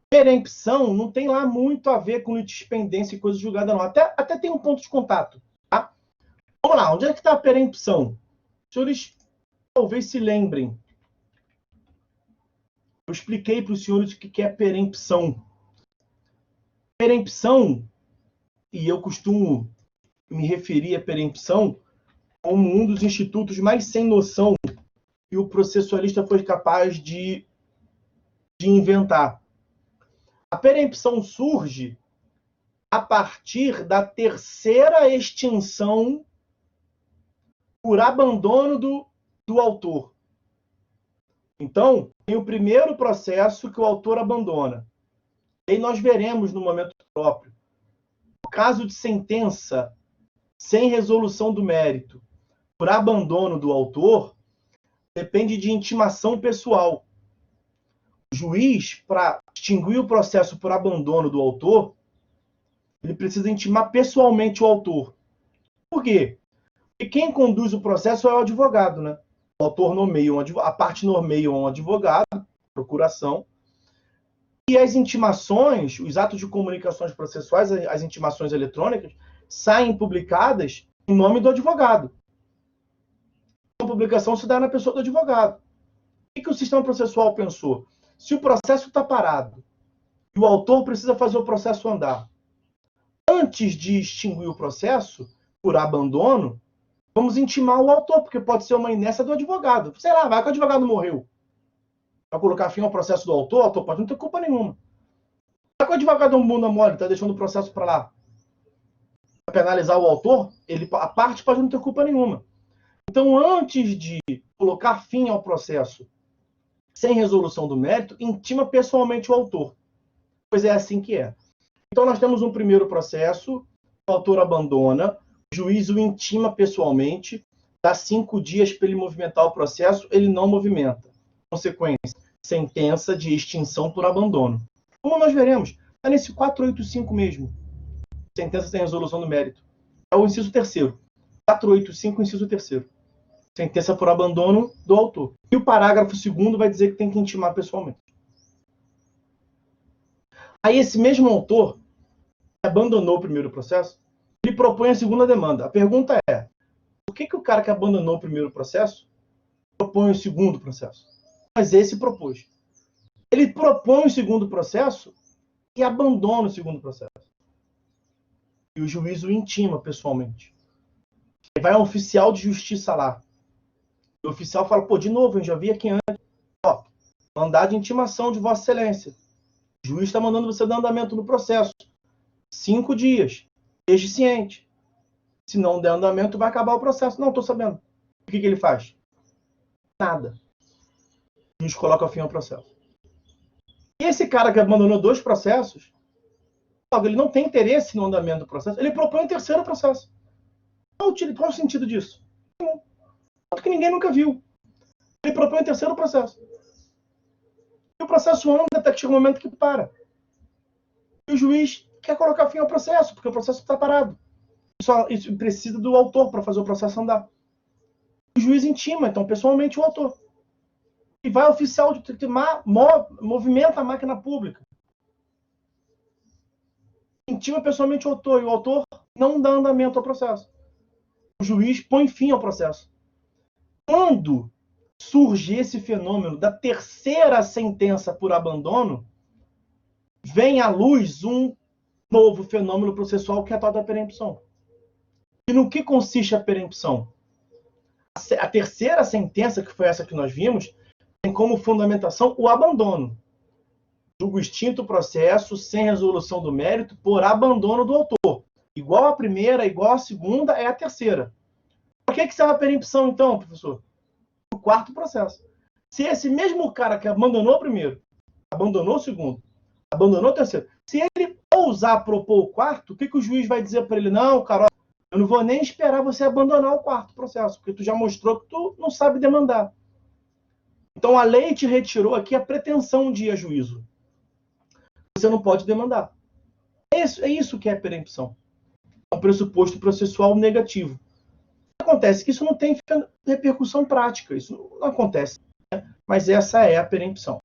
perempção não tem lá muito a ver com litispendência e coisa julgada, não. Até tem um ponto de contato. Tá? Vamos lá, onde é que está a perempção? Os senhores talvez se lembrem. Eu expliquei para os senhores o que é perempção. Perempção, e eu costumo me referir a perempção como um dos institutos mais sem noção que o processualista foi capaz de inventar. A perempção surge a partir da terceira extinção por abandono do autor. Então, tem o primeiro processo que o autor abandona. E aí nós veremos no momento próprio. No caso de sentença sem resolução do mérito por abandono do autor, depende de intimação pessoal. O juiz, para extinguir o processo por abandono do autor, ele precisa intimar pessoalmente o autor. Por quê? Porque quem conduz o processo é o advogado, né? O autor nomeia a parte nomeia um advogado, procuração, e as intimações, os atos de comunicações processuais, as intimações eletrônicas, saem publicadas em nome do advogado. A publicação se dá na pessoa do advogado. O que o sistema processual pensou? Se o processo está parado e o autor precisa fazer o processo andar, antes de extinguir o processo, por abandono, vamos intimar o autor, porque pode ser uma inércia do advogado. Sei lá, vai que o advogado morreu. Vai colocar fim ao processo do autor, o autor pode não ter culpa nenhuma. Vai que o advogado é um bunda mole, está deixando o processo para lá. Para penalizar o autor, a parte pode não ter culpa nenhuma. Então, antes de colocar fim ao processo sem resolução do mérito, intima pessoalmente o autor. Pois é assim que é. Então, nós temos um primeiro processo, o autor abandona, o juiz o intima pessoalmente, dá 5 dias para ele movimentar o processo, ele não movimenta. Consequência, sentença de extinção por abandono. Como nós veremos, está nesse 485 mesmo. Sentença sem resolução do mérito. É o inciso terceiro. 485, inciso terceiro. Sentença por abandono do autor. E o parágrafo 2º vai dizer que tem que intimar pessoalmente. Aí esse mesmo autor que abandonou o primeiro processo, ele propõe a segunda demanda. A pergunta é, por que o cara que abandonou o primeiro processo propõe o segundo processo? Mas esse propôs. Ele propõe o segundo processo e abandona o segundo processo. E o juiz o intima pessoalmente. Aí vai um oficial de justiça lá. O oficial fala, pô, de novo, eu já vi aqui antes. Ó, mandado de intimação de Vossa Excelência. O juiz está mandando você dar andamento no processo. 5 dias. Esteja ciente. Se não der andamento, vai acabar o processo. Não, estou sabendo. O que ele faz? Nada. O juiz coloca fim ao processo. E esse cara que abandonou 2 processos, ele não tem interesse no andamento do processo, ele propõe um terceiro processo. Qual o sentido disso? Tanto que ninguém nunca viu. Ele propõe um terceiro processo. E o processo anda até que chega um momento que para. E o juiz quer colocar fim ao processo, porque o processo está parado. Isso precisa do autor para fazer o processo andar. O juiz intima, então, pessoalmente, o autor. E vai oficial de movimenta a máquina pública. Intima pessoalmente o autor, e o autor não dá andamento ao processo. O juiz põe fim ao processo. Quando surge esse fenômeno da terceira sentença por abandono, vem à luz um novo fenômeno processual que é a tal da perempção. E no que consiste a perempção? A terceira sentença, que foi essa que nós vimos, tem como fundamentação o abandono. Julgo extinto o processo sem resolução do mérito por abandono do autor. Igual a primeira, igual a segunda, é a terceira. Por que serve a perempção, então, professor? O quarto processo. Se esse mesmo cara que abandonou o primeiro, abandonou o segundo, abandonou o terceiro, se ele ousar propor o quarto, o que o juiz vai dizer para ele? Não, Carol, eu não vou nem esperar você abandonar o quarto processo, porque tu já mostrou que tu não sabe demandar. Então a lei te retirou aqui a pretensão de ir a juízo. Você não pode demandar. É isso que é perempção. É um pressuposto processual negativo. Acontece que isso não tem repercussão prática, isso não acontece, né? Mas essa é a perempção.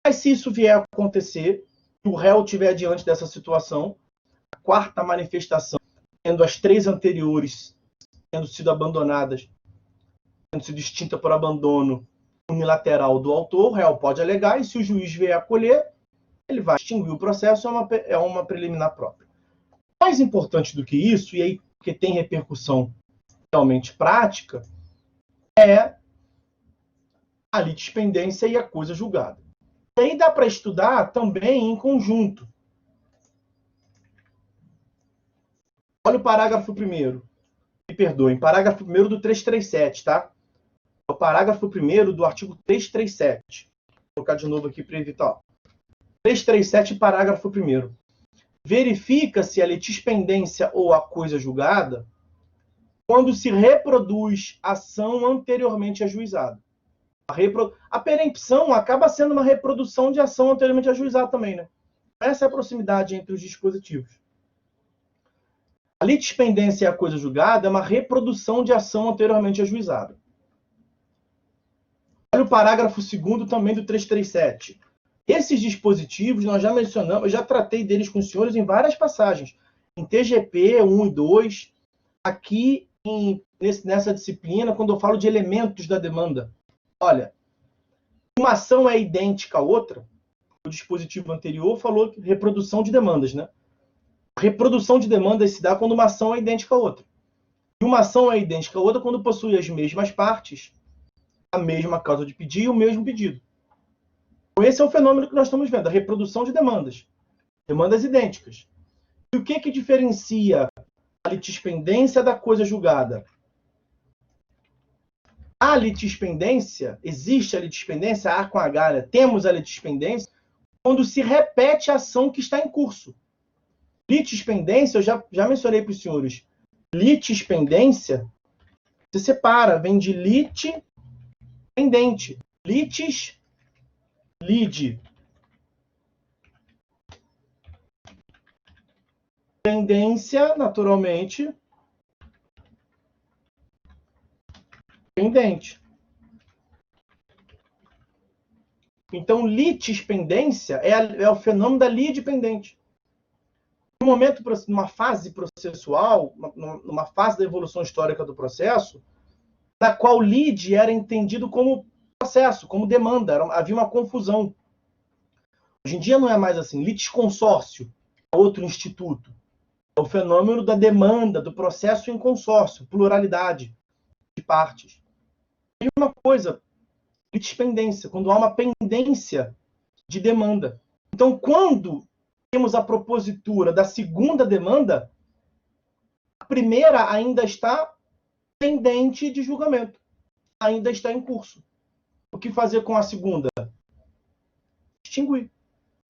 Mas se isso vier a acontecer, e o réu estiver diante dessa situação, a quarta manifestação, tendo as 3 anteriores tendo sido abandonadas, tendo sido extinta por abandono unilateral do autor, o réu pode alegar, e se o juiz vier acolher, ele vai extinguir o processo, é uma preliminar própria. Mais importante do que isso, e aí que tem repercussão realmente prática, é a litispendência e a coisa julgada. E aí dá para estudar também em conjunto. Olha o parágrafo 1º. Me perdoem, parágrafo 1º do 337, tá? O parágrafo 1º do artigo 337. Vou colocar de novo aqui para evitar. 337, parágrafo 1º. Verifica-se a litispendência ou a coisa julgada quando se reproduz ação anteriormente ajuizada. A perempção acaba sendo uma reprodução de ação anteriormente ajuizada também, né? Essa é a proximidade entre os dispositivos. A litispendência e a coisa julgada é uma reprodução de ação anteriormente ajuizada. Olha o parágrafo 2º também do 337. Esses dispositivos nós já mencionamos, eu já tratei deles com os senhores em várias passagens. Em TGP 1 e 2, aqui nessa disciplina, quando eu falo de elementos da demanda. Olha, uma ação é idêntica à outra. O dispositivo anterior falou que reprodução de demandas, né? A reprodução de demandas se dá quando uma ação é idêntica à outra. E uma ação é idêntica à outra quando possui as mesmas partes, a mesma causa de pedir e o mesmo pedido. Então, esse é o fenômeno que nós estamos vendo, a reprodução de demandas. Demandas idênticas. E o que diferencia a litispendência da coisa julgada? A litispendência, existe a litispendência, A com H, né? Temos a litispendência quando se repete a ação que está em curso. Litispendência, eu já mencionei para os senhores, litispendência, se separa, vem de lit, pendente. Litis, lide. Pendência, naturalmente, pendente. Então, litispendência é o fenômeno da lide pendente. No momento, numa fase processual, numa fase da evolução histórica do processo, na qual lide era entendido como processo, como demanda, havia uma confusão. Hoje em dia não é mais assim. Litisconsórcio é outro instituto. É o fenômeno da demanda, do processo em consórcio, pluralidade de partes. E uma coisa, litispendência, quando há uma pendência de demanda. Então, quando temos a propositura da segunda demanda, a primeira ainda está pendente de julgamento, ainda está em curso. O que fazer com a segunda? Extinguir.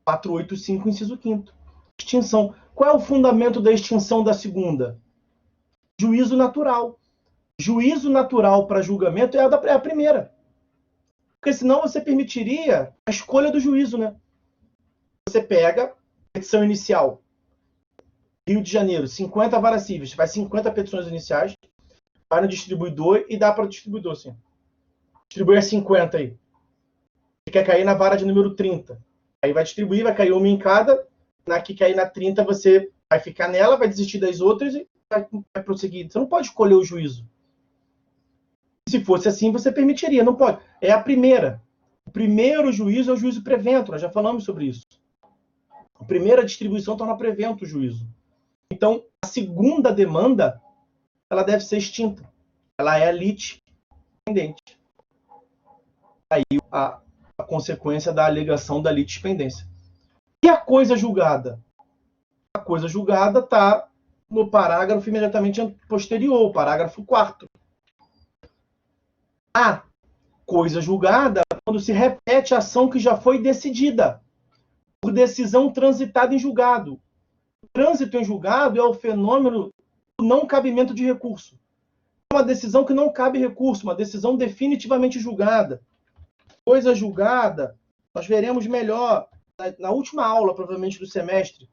485, inciso 5º. Extinção. Qual é o fundamento da extinção da segunda? Juízo natural. Juízo natural para julgamento é a primeira. Porque senão você permitiria a escolha do juízo, né? Você pega a petição inicial, Rio de Janeiro, 50 varas cíveis, faz 50 petições iniciais, vai no distribuidor e dá para o distribuidor, assim. Distribui as 50 aí. Você quer cair na vara de número 30. Aí vai distribuir, vai cair uma em cada. Na que cair na 30, você vai ficar nela, vai desistir das outras e vai prosseguir. Você não pode escolher o juízo. Se fosse assim, você permitiria. Não pode. É a primeira. O primeiro juízo é o juízo prevento. Nós já falamos sobre isso. A primeira distribuição torna prevento o juízo. Então, a segunda demanda, ela deve ser extinta. Ela é litispendente. Aí a consequência da alegação da litispendência. E a coisa julgada? A coisa julgada está no parágrafo imediatamente posterior, o parágrafo 4º. A coisa julgada é quando se repete a ação que já foi decidida, por decisão transitada em julgado. O trânsito em julgado é o fenômeno do não cabimento de recurso. Uma decisão que não cabe recurso, uma decisão definitivamente julgada. Coisa julgada, nós veremos melhor na última aula, provavelmente, do semestre.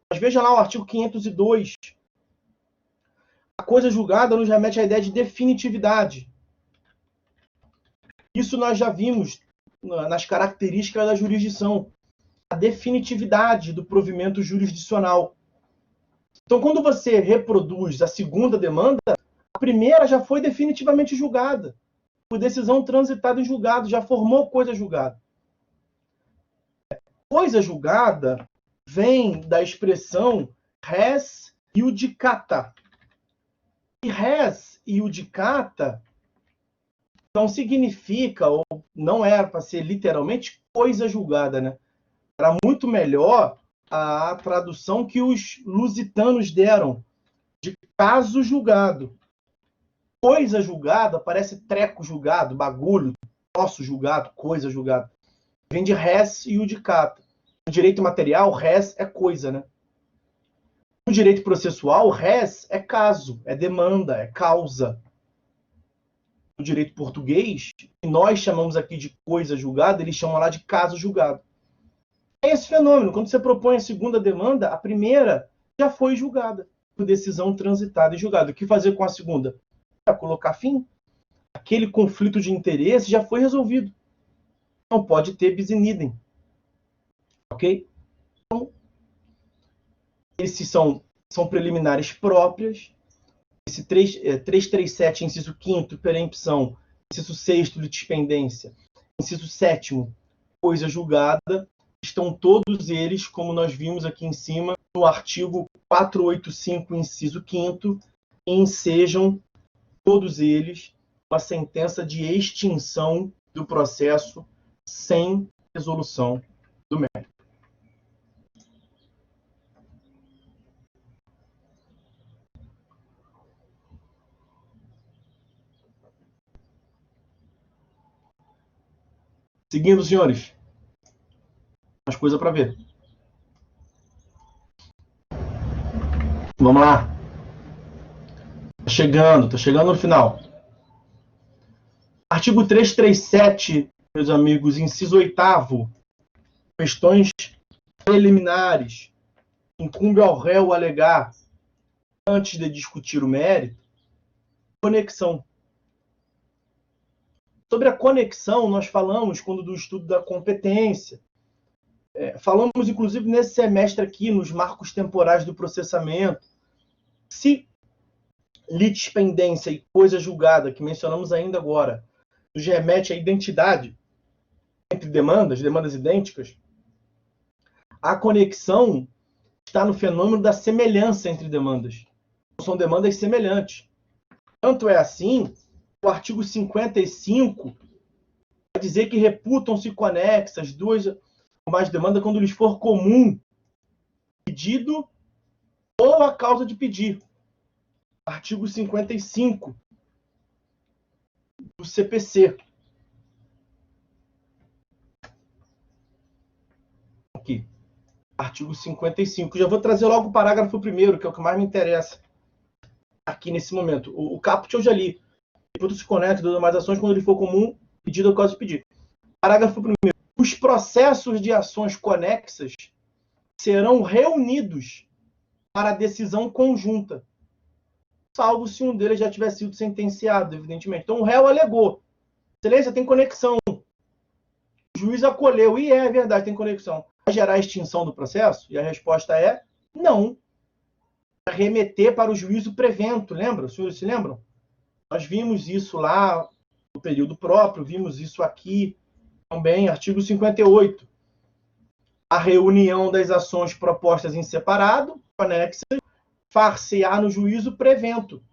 Mas veja lá o artigo 502. A coisa julgada nos remete à ideia de definitividade. Isso nós já vimos nas características da jurisdição. A definitividade do provimento jurisdicional. Então, quando você reproduz a segunda demanda, a primeira já foi definitivamente julgada, por decisão transitada em julgado, já formou coisa julgada. Coisa julgada vem da expressão res iudicata. E res iudicata não significa, ou não era para ser literalmente, coisa julgada, né? Era muito melhor a tradução que os lusitanos deram, de caso julgado. Coisa julgada parece treco julgado, bagulho, troço julgado, coisa julgada. Vem de res iudicata. No direito material, res é coisa, né? No direito processual, res é caso, é demanda, é causa. No direito português, que nós chamamos aqui de coisa julgada, eles chamam lá de caso julgado. É esse fenômeno. Quando você propõe a segunda demanda, a primeira já foi julgada, por decisão transitada e julgada. O que fazer com a segunda? É colocar fim. Aquele conflito de interesse já foi resolvido. Não pode ter bis in idem. Ok? Então, esses são preliminares próprias. Esse 337, inciso 5º, perempção, inciso 6º, litispendência, inciso 7º, coisa julgada, estão todos eles, como nós vimos aqui em cima, no artigo 485, inciso 5º, e ensejam todos eles uma sentença de extinção do processo sem resolução do mérito. Seguindo, senhores. Mais coisa para ver. Vamos lá. Tá chegando no final. Artigo 337, meus amigos, inciso 8º. Questões preliminares. Incumbe ao réu alegar, antes de discutir o mérito, conexão. Sobre a conexão, nós falamos quando do estudo da competência. Falamos, inclusive, nesse semestre aqui, nos marcos temporais do processamento. Se litispendência e coisa julgada, que mencionamos ainda agora, nos remete à identidade entre demandas idênticas, a conexão está no fenômeno da semelhança entre demandas. São demandas semelhantes. Tanto é assim, o artigo 55 vai dizer que reputam-se conexas duas ou mais demandas quando lhes for comum pedido ou a causa de pedir. Artigo 55 do CPC. Aqui. Artigo 55. Já vou trazer logo o parágrafo 1º, que é o que mais me interessa aqui nesse momento. O caput eu já li. Reputam-se conexas duas ou mais ações quando lhe for comum pedido ou causa de pedir. Parágrafo 1º. Os processos de ações conexas serão reunidos para decisão conjunta, salvo se um deles já tiver sido sentenciado, evidentemente. Então, o réu alegou. Excelência, tem conexão. O juiz acolheu. E é verdade, tem conexão. Vai gerar a extinção do processo? E a resposta é não. Vai remeter para o juízo prevento. Lembra? Os senhores se lembram? Nós vimos isso lá no período próprio, vimos isso aqui também, artigo 58. A reunião das ações propostas em separado, conexas, far-se-á no juízo prevento,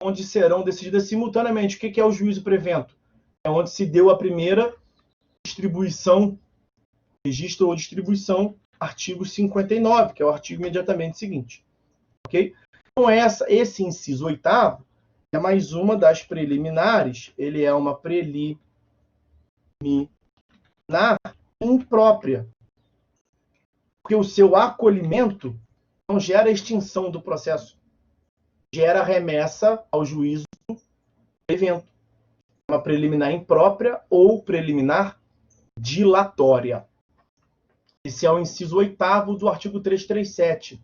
onde serão decididas simultaneamente. O que é o juízo prevento? É onde se deu a primeira distribuição, registro ou distribuição, artigo 59, que é o artigo imediatamente seguinte. Ok? Então, esse inciso 8º é mais uma das preliminares. Ele é uma preliminar imprópria, porque o seu acolhimento não gera extinção do processo, gera remessa ao juízo prevento. Uma preliminar imprópria ou preliminar dilatória. Esse é o inciso 8º do artigo 337.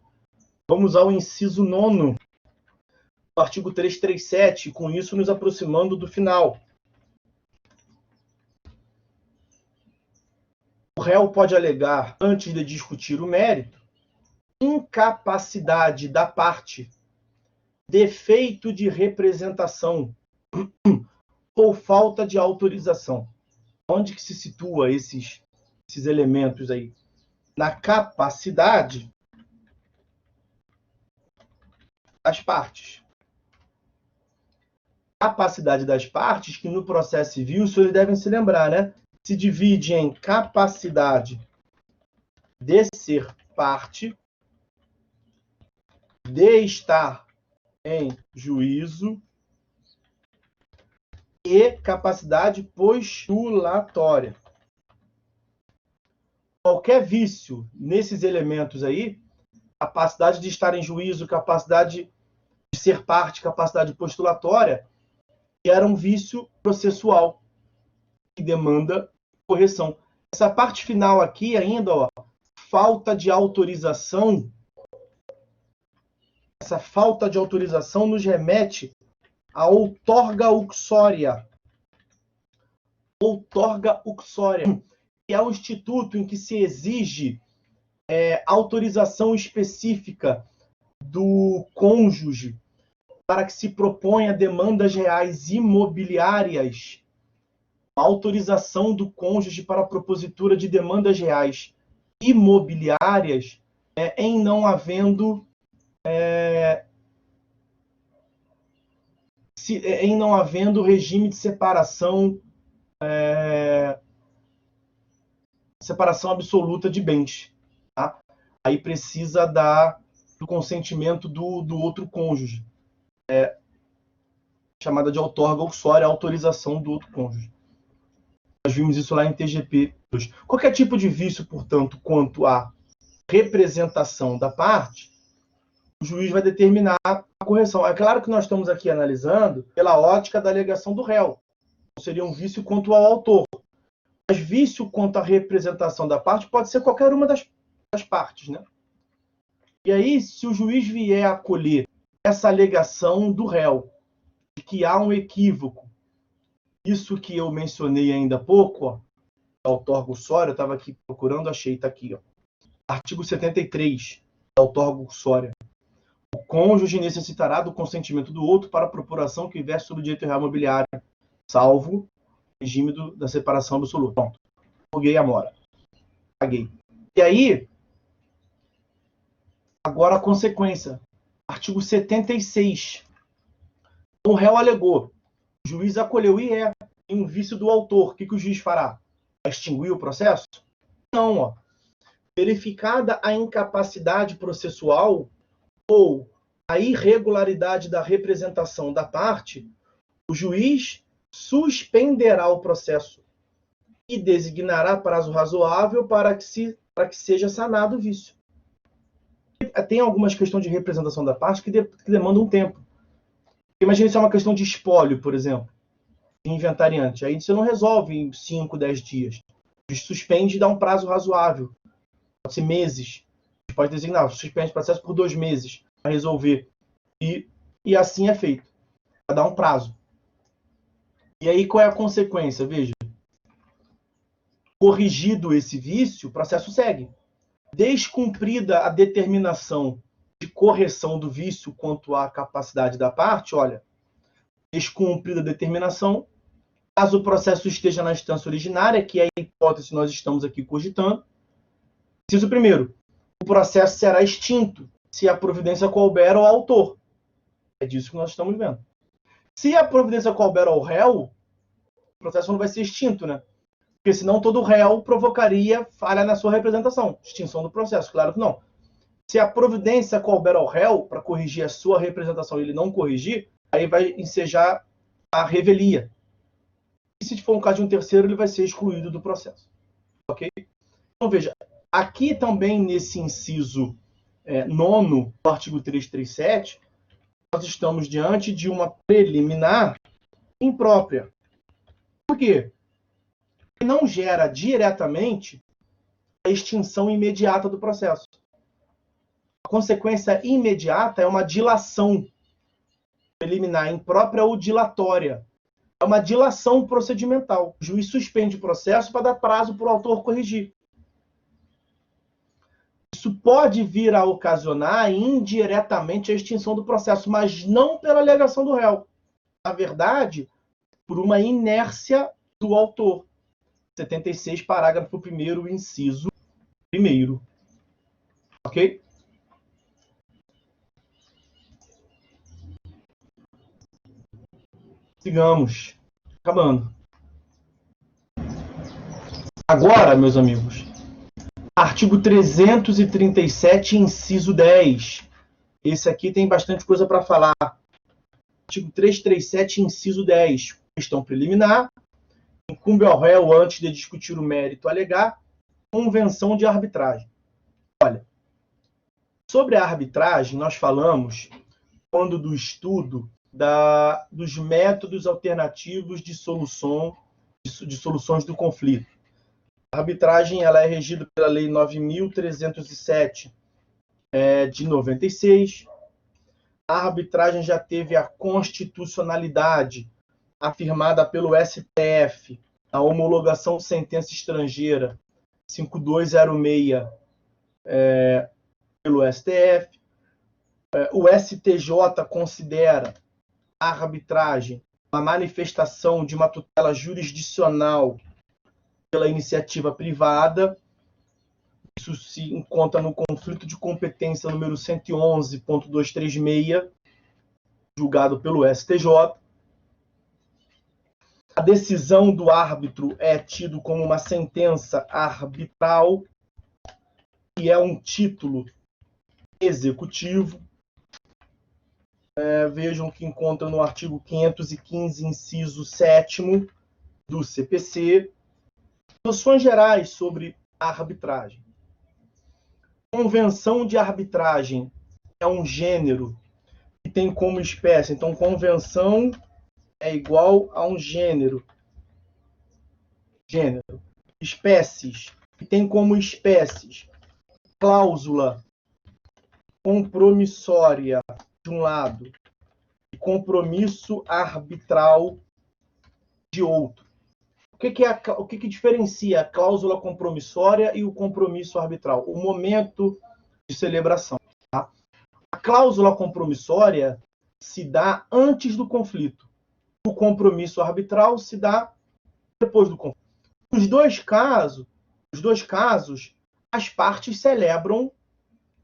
Vamos ao inciso 9º do artigo 337, com isso nos aproximando do final. O réu pode alegar, antes de discutir o mérito, incapacidade da parte, defeito de representação ou falta de autorização. Onde que se situa esses elementos aí? Na capacidade das partes. Capacidade das partes, que no processo civil, os senhores devem se lembrar, né? Se divide em capacidade de ser parte, de estar em juízo e capacidade postulatória. Qualquer vício nesses elementos aí, capacidade de estar em juízo, capacidade de ser parte, capacidade postulatória, era um vício processual que demanda correção. Essa parte final aqui ainda, ó, falta de autorização. Essa falta de autorização nos remete à outorga uxória. Outorga uxória, que é o instituto em que se exige autorização específica do cônjuge para que se proponha demandas reais imobiliárias. A autorização do cônjuge para a propositura de demandas reais imobiliárias em não havendo regime de separação absoluta de bens. Tá? Aí precisa do consentimento do outro cônjuge. Chamada de outorga uxória, autorização do outro cônjuge. Nós vimos isso lá em TGP 2. Qualquer tipo de vício, portanto, quanto à representação da parte, o juiz vai determinar a correção. É claro que nós estamos aqui analisando pela ótica da alegação do réu. Seria um vício quanto ao autor. Mas vício quanto à representação da parte pode ser qualquer uma das partes, né? E aí, se o juiz vier a acolher essa alegação do réu, de que há um equívoco Isso que eu mencionei ainda há pouco, ó, autorgussória, eu estava aqui procurando, achei, está aqui. Ó. Artigo 73 da autorgussória. O cônjuge necessitará do consentimento do outro para a procuração que verse sobre o direito real imobiliário, salvo o regime da separação absoluta. Pronto. Buguei a mora. Paguei. E aí, agora a consequência. Artigo 76. O réu alegou. O juiz acolheu e em um vício do autor. O que o juiz fará? Vai extinguir o processo? Não, ó. Verificada a incapacidade processual ou a irregularidade da representação da parte, o juiz suspenderá o processo e designará prazo razoável para que seja sanado o vício. Tem algumas questões de representação da parte que demandam um tempo. Imagina se é uma questão de espólio, por exemplo, de inventariante. Aí você não resolve em 5, 10 dias. O juiz suspende e dá um prazo razoável. Pode ser meses. Você pode designar, suspende o processo por 2 meses para resolver. E assim é feito. Para dar um prazo. E aí qual é a consequência? Veja. Corrigido esse vício, o processo segue. Descumprida a determinação de correção do vício quanto à capacidade da parte, olha, descumprida a determinação, caso o processo esteja na instância originária, que é a hipótese que nós estamos aqui cogitando, inciso primeiro, o processo será extinto se a providência couber ao autor. É disso que nós estamos vendo. Se a providência couber ao réu, o processo não vai ser extinto, né? Porque senão todo réu provocaria falha na sua representação, extinção do processo. Claro que não. Se a providência couber ao réu para corrigir a sua representação e ele não corrigir, aí vai ensejar a revelia. E se for um caso de um terceiro, ele vai ser excluído do processo. Ok? Então, veja, aqui também nesse inciso 9º do artigo 337, nós estamos diante de uma preliminar imprópria. Por quê? Não gera diretamente a extinção imediata do processo. A consequência imediata é uma dilação preliminar imprópria ou dilatória. É uma dilação procedimental. O juiz suspende o processo para dar prazo para o autor corrigir. Isso pode vir a ocasionar indiretamente a extinção do processo, mas não pela alegação do réu. Na verdade, por uma inércia do autor. 76, parágrafo 1º, inciso 1º. Ok? Sigamos. Acabando. Agora, meus amigos, artigo 337, inciso 10. Esse aqui tem bastante coisa para falar. Artigo 337, inciso 10. Questão preliminar. Incumbe ao réu, antes de discutir o mérito, alegar convenção de arbitragem. Olha, sobre a arbitragem, nós falamos quando do estudo dos métodos alternativos de soluções do conflito. A arbitragem ela é regida pela Lei 9.307 de 96. A arbitragem já teve a constitucionalidade afirmada pelo STF, a homologação de sentença estrangeira 5206 pelo STF. O STJ considera a arbitragem uma manifestação de uma tutela jurisdicional pela iniciativa privada. Isso se encontra no conflito de competência número 111.236, julgado pelo STJ. A decisão do árbitro é tido como uma sentença arbitral e é um título executivo. Vejam que encontra no artigo 515, inciso 7º do CPC. Noções gerais sobre a arbitragem. Convenção de arbitragem é um gênero que tem como espécie. Então, convenção é igual a um gênero. Espécies, que tem como espécies cláusula compromissória de um lado e compromisso arbitral de outro. O que diferencia a cláusula compromissória e o compromisso arbitral? O momento de celebração. Tá? A cláusula compromissória se dá antes do conflito. O compromisso arbitral se dá depois do conflito. Nos dois casos, as partes celebram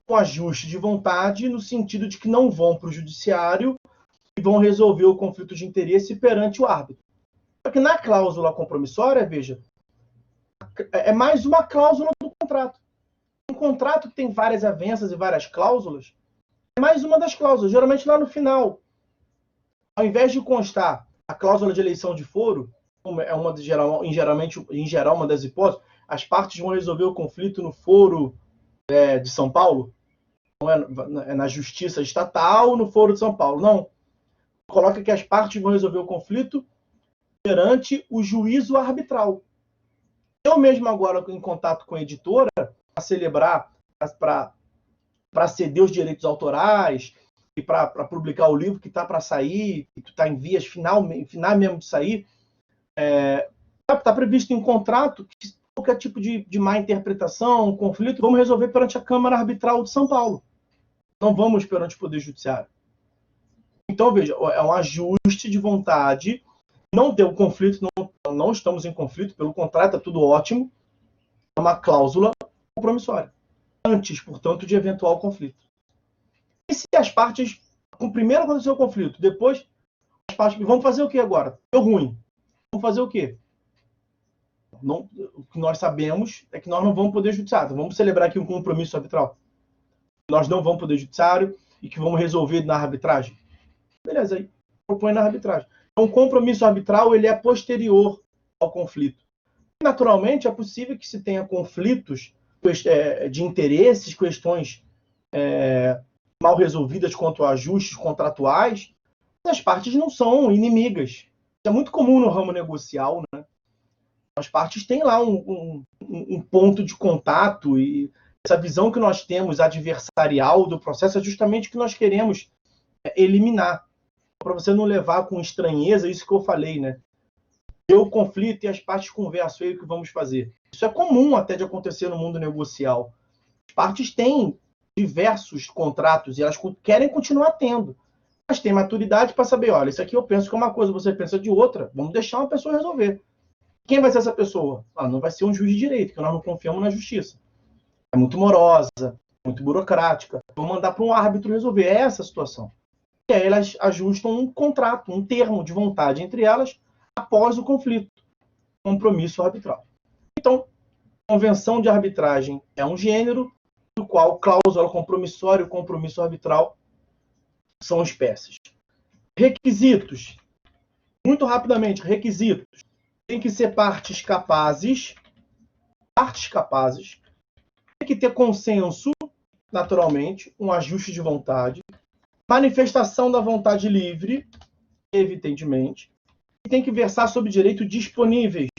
um ajuste de vontade no sentido de que não vão para o judiciário e vão resolver o conflito de interesse perante o árbitro. Só que na cláusula compromissória, veja, é mais uma cláusula do contrato. Um contrato que tem várias avenças e várias cláusulas, é mais uma das cláusulas. Geralmente lá no final, ao invés de constar a cláusula de eleição de foro, é uma de em geral uma das hipóteses, as partes vão resolver o conflito no foro de São Paulo, não é na justiça estatal, no foro de São Paulo. Não. Coloca que as partes vão resolver o conflito perante o juízo arbitral. Eu mesmo agora, em contato com a editora, para celebrar, para ceder os direitos autorais e para publicar o livro que está para sair, que está em vias final mesmo de sair, está previsto em contrato que qualquer tipo de má interpretação, conflito, vamos resolver perante a Câmara Arbitral de São Paulo. Não vamos perante o Poder Judiciário. Então, veja, é um ajuste de vontade. Não deu conflito, não estamos em conflito, pelo contrário, está tudo ótimo. É uma cláusula compromissória. Antes, portanto, de eventual conflito. E se as partes, primeiro aconteceu o conflito, depois as partes, vamos fazer o que agora? Deu ruim. Vamos fazer o quê? Não, o que nós sabemos é que nós não vamos poder judiciário. Vamos celebrar aqui um compromisso arbitral. Nós não vamos poder judiciário e que vamos resolver na arbitragem. Beleza, aí propõe na arbitragem. Então, o compromisso arbitral ele é posterior ao conflito. Naturalmente, é possível que se tenha conflitos de interesses, questões mal resolvidas quanto a ajustes contratuais, mas as partes não são inimigas. Isso é muito comum no ramo negocial, né? As partes têm lá um ponto de contato e essa visão que nós temos adversarial do processo é justamente o que nós queremos eliminar. Para você não levar com estranheza isso que eu falei, né? Deu o conflito e as partes conversam, e aí o que vamos fazer? Isso é comum até de acontecer no mundo negocial. As partes têm diversos contratos e elas querem continuar tendo. Mas têm maturidade para saber, olha, isso aqui eu penso que é uma coisa, você pensa de outra, vamos deixar uma pessoa resolver. Quem vai ser essa pessoa? Não vai ser um juiz de direito, porque nós não confiamos na justiça. É muito morosa, muito burocrática. Vamos mandar para um árbitro resolver. É essa a situação. E aí elas ajustam um contrato, um termo de vontade entre elas após o conflito. Compromisso arbitral. Então, convenção de arbitragem é um gênero do qual cláusula compromissória e compromisso arbitral são espécies. Requisitos. Muito rapidamente, requisitos. Tem que ser partes capazes, tem que ter consenso, naturalmente, um ajuste de vontade, manifestação da vontade livre, evidentemente, e tem que versar sobre direitos disponíveis.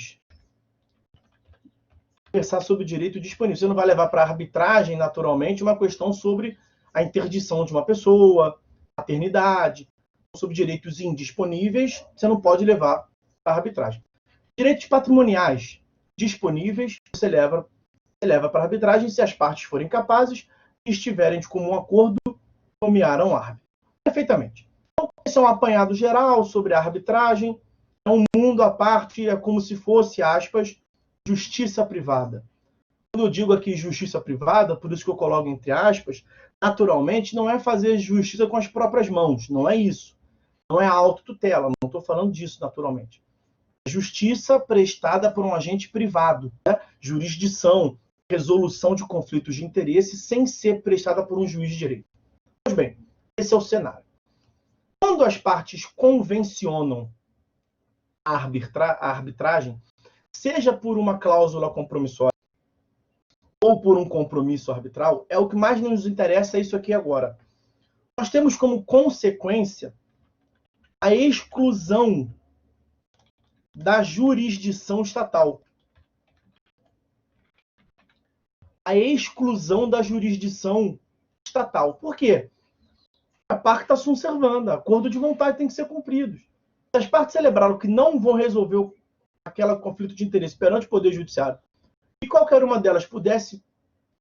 Versar sobre direito disponível. Você não vai levar para arbitragem, naturalmente, uma questão sobre a interdição de uma pessoa, paternidade, sobre direitos indisponíveis, você não pode levar para arbitragem. Direitos patrimoniais disponíveis, você leva para arbitragem se as partes forem capazes e estiverem de comum acordo, nomearão árbitro. Perfeitamente. Então, esse é um apanhado geral sobre a arbitragem. É um mundo à parte, é como se fosse, aspas, justiça privada. Quando eu digo aqui justiça privada, por isso que eu coloco entre aspas, naturalmente não é fazer justiça com as próprias mãos, não é isso. Não é autotutela, não estou falando disso naturalmente. Justiça prestada por um agente privado, né? Jurisdição, resolução de conflitos de interesse sem ser prestada por um juiz de direito. Pois bem, esse é o cenário. Quando as partes convencionam a arbitragem, seja por uma cláusula compromissória ou por um compromisso arbitral, é o que mais nos interessa isso aqui agora. Nós temos como consequência a exclusão da jurisdição estatal. A exclusão da jurisdição estatal. Por quê? A pacta sunt servanda, acordo de vontade tem que ser cumprido. Se as partes celebraram que não vão resolver aquele conflito de interesse perante o Poder Judiciário, e qualquer uma delas pudesse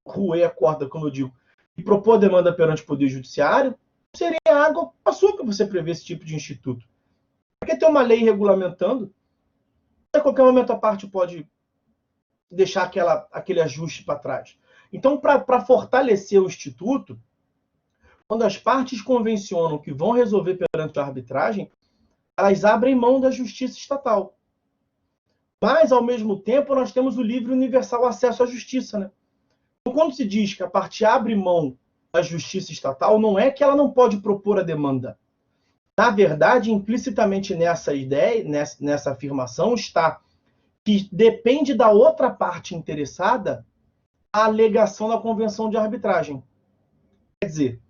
roer a corda, como eu digo, e propor demanda perante o Poder Judiciário, seria água com açúcar você prever esse tipo de instituto. Porque tem uma lei regulamentando, a qualquer momento a parte pode deixar aquele ajuste para trás. Então, para fortalecer o instituto, quando as partes convencionam que vão resolver perante a arbitragem, elas abrem mão da justiça estatal. Mas, ao mesmo tempo, nós temos o livre e universal acesso à justiça, né? Então, quando se diz que a parte abre mão da justiça estatal, não é que ela não pode propor a demanda. Na verdade, implicitamente nessa ideia, nessa afirmação, está que depende da outra parte interessada a alegação da convenção de arbitragem. Quer dizer,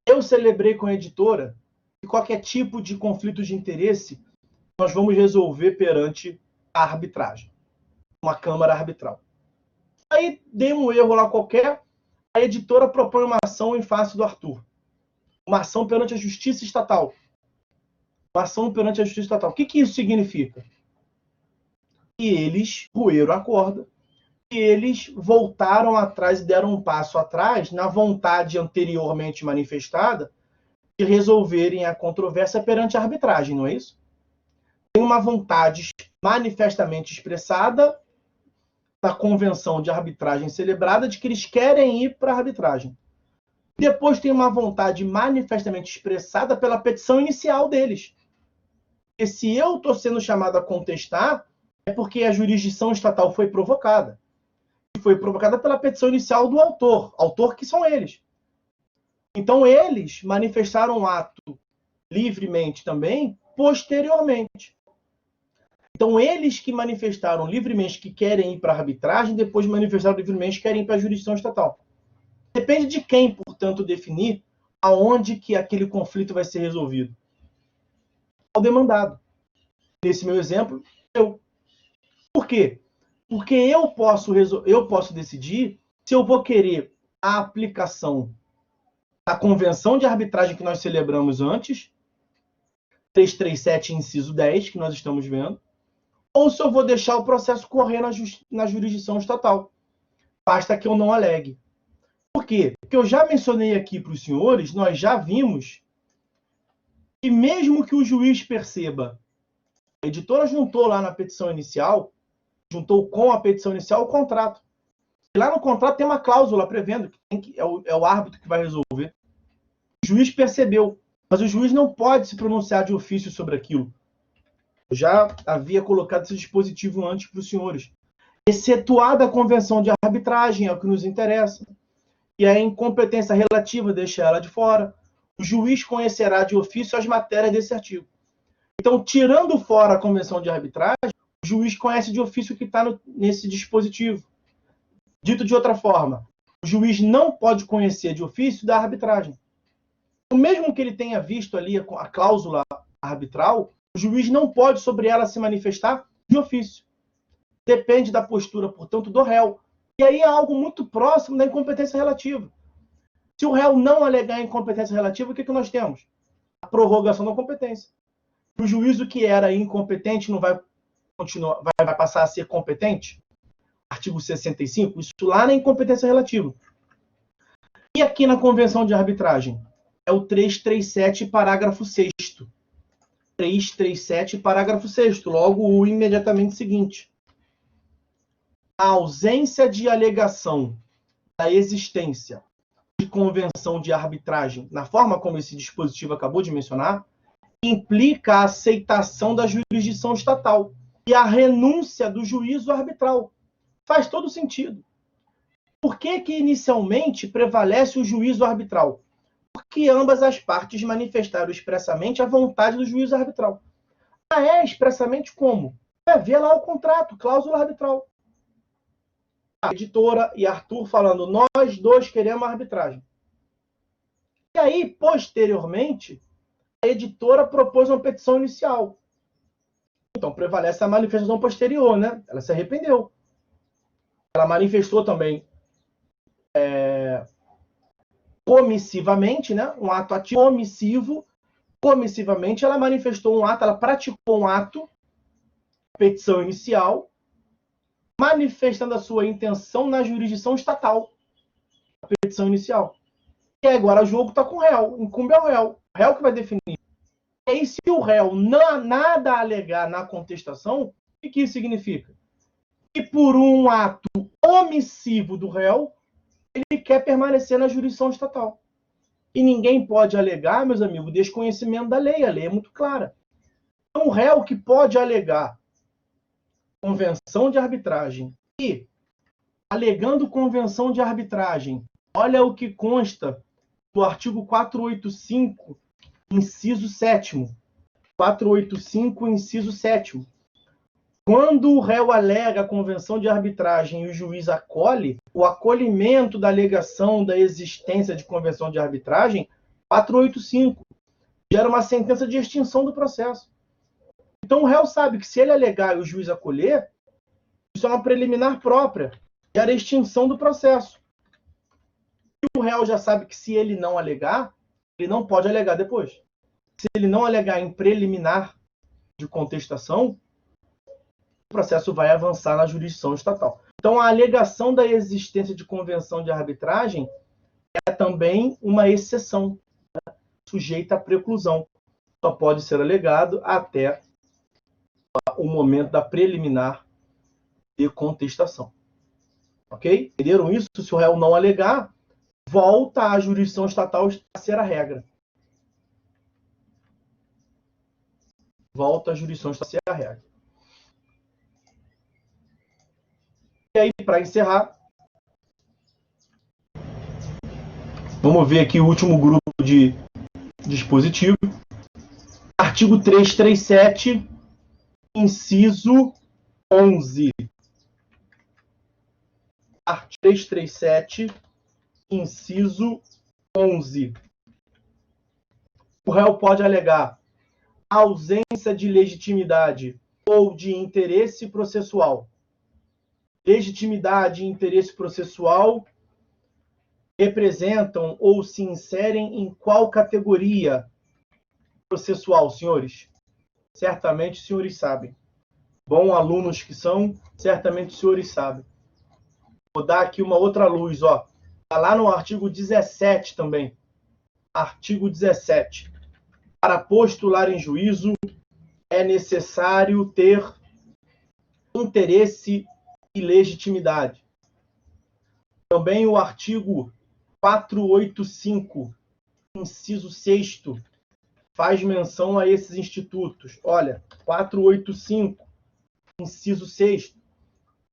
eu celebrei com a editora que qualquer tipo de conflito de interesse nós vamos resolver perante a arbitragem, uma câmara arbitral. Aí dei um erro lá qualquer, a editora propõe uma ação em face do Arthur. Uma ação perante a justiça estatal. Uma ação perante a justiça estatal. O que isso significa? Que eles roeram a corda, que eles voltaram atrás e deram um passo atrás na vontade anteriormente manifestada de resolverem a controvérsia perante a arbitragem, não é isso? Tem uma vontade manifestamente expressada na convenção de arbitragem celebrada de que eles querem ir para a arbitragem. Depois tem uma vontade manifestamente expressada pela petição inicial deles. E se eu estou sendo chamado a contestar, é porque a jurisdição estatal foi provocada. E foi provocada pela petição inicial do autor que são eles. Então, eles manifestaram o ato livremente também, posteriormente. Então, eles que manifestaram livremente que querem ir para a arbitragem, depois manifestaram livremente que querem ir para a jurisdição estatal. Depende de quem, portanto, definir aonde que aquele conflito vai ser resolvido. O demandado. Nesse meu exemplo, eu. Por quê? Porque eu posso decidir se eu vou querer a aplicação da convenção de arbitragem que nós celebramos antes, 337, inciso 10, que nós estamos vendo, ou se eu vou deixar o processo correr na jurisdição estatal. Basta que eu não alegue. Por quê? Porque eu já mencionei aqui para os senhores, nós já vimos que mesmo que o juiz perceba, a editora juntou lá na petição inicial, juntou com a petição inicial o contrato. E lá no contrato tem uma cláusula prevendo que é o árbitro que vai resolver. O juiz percebeu, mas o juiz não pode se pronunciar de ofício sobre aquilo. Eu já havia colocado esse dispositivo antes para os senhores. Excetuada a convenção de arbitragem, é o que nos interessa. E a incompetência relativa, deixa ela de fora. O juiz conhecerá de ofício as matérias desse artigo. Então, tirando fora a convenção de arbitragem, o juiz conhece de ofício o que está nesse dispositivo. Dito de outra forma, o juiz não pode conhecer de ofício da arbitragem. Então, mesmo que ele tenha visto ali a cláusula arbitral, o juiz não pode sobre ela se manifestar de ofício. Depende da postura, portanto, do réu. E aí é algo muito próximo da incompetência relativa. Se o réu não alegar incompetência relativa, o que nós temos? A prorrogação da competência. O juízo que era incompetente não vai continuar, vai passar a ser competente? Artigo 65, isso lá na incompetência relativa. E aqui na convenção de arbitragem? É o 337, parágrafo 6º. 337, parágrafo 6º, logo o imediatamente seguinte. A ausência de alegação da existência de convenção de arbitragem, na forma como esse dispositivo acabou de mencionar, implica a aceitação da jurisdição estatal e a renúncia do juízo arbitral. Faz todo sentido. Por que inicialmente prevalece o juízo arbitral? Porque ambas as partes manifestaram expressamente a vontade do juízo arbitral. Expressamente como? Ver lá o contrato, cláusula arbitral. A editora e Arthur falando, nós dois queremos arbitragem. E aí, posteriormente, a editora propôs uma petição inicial. Então, prevalece a manifestação posterior, né? Ela se arrependeu. Ela manifestou também omissivamente, né? Um ato ativo omissivo comissivamente, ela manifestou um ato, ela praticou um ato, petição inicial, manifestando a sua intenção na jurisdição estatal, a petição inicial. E agora o jogo está com o réu, incumbe ao réu, o réu que vai definir. E aí, se o réu não nada a alegar na contestação, o que isso significa? Que por um ato omissivo do réu, ele quer permanecer na jurisdição estatal. E ninguém pode alegar, meus amigos, desconhecimento da lei. A lei é muito clara. Então, o réu que pode alegar convenção de arbitragem e, alegando convenção de arbitragem, olha o que consta do artigo 485, inciso 7º. 485, inciso 7º. Quando o réu alega a convenção de arbitragem e o juiz acolhe, o acolhimento da alegação da existência de convenção de arbitragem, 485, gera uma sentença de extinção do processo. Então o réu sabe que se ele alegar e o juiz acolher, isso é uma preliminar própria, gera extinção do processo. E o réu já sabe que se ele não alegar, ele não pode alegar depois. Se ele não alegar em preliminar de contestação, o processo vai avançar na jurisdição estatal. Então, a alegação da existência de convenção de arbitragem é também uma exceção, né, sujeita à preclusão. Só pode ser alegado até o momento da preliminar de contestação. Ok? Entenderam isso? Se o réu não alegar, volta à jurisdição estatal a ser a regra. Volta à jurisdição estatal a ser a regra. E aí, para encerrar, vamos ver aqui o último grupo de dispositivo. Artigo 337, inciso 11. Artigo 337, inciso 11. O réu pode alegar ausência de legitimidade ou de interesse processual. Legitimidade e interesse processual representam ou se inserem em qual categoria processual, senhores? Certamente os senhores sabem. Bons alunos que são, certamente os senhores sabem. Vou dar aqui uma outra luz, ó. Está lá no artigo 17 também. Artigo 17. Para postular em juízo, é necessário ter interesse e legitimidade. Também o artigo 485, inciso 6º, faz menção a esses institutos. Olha, 485, inciso 6º,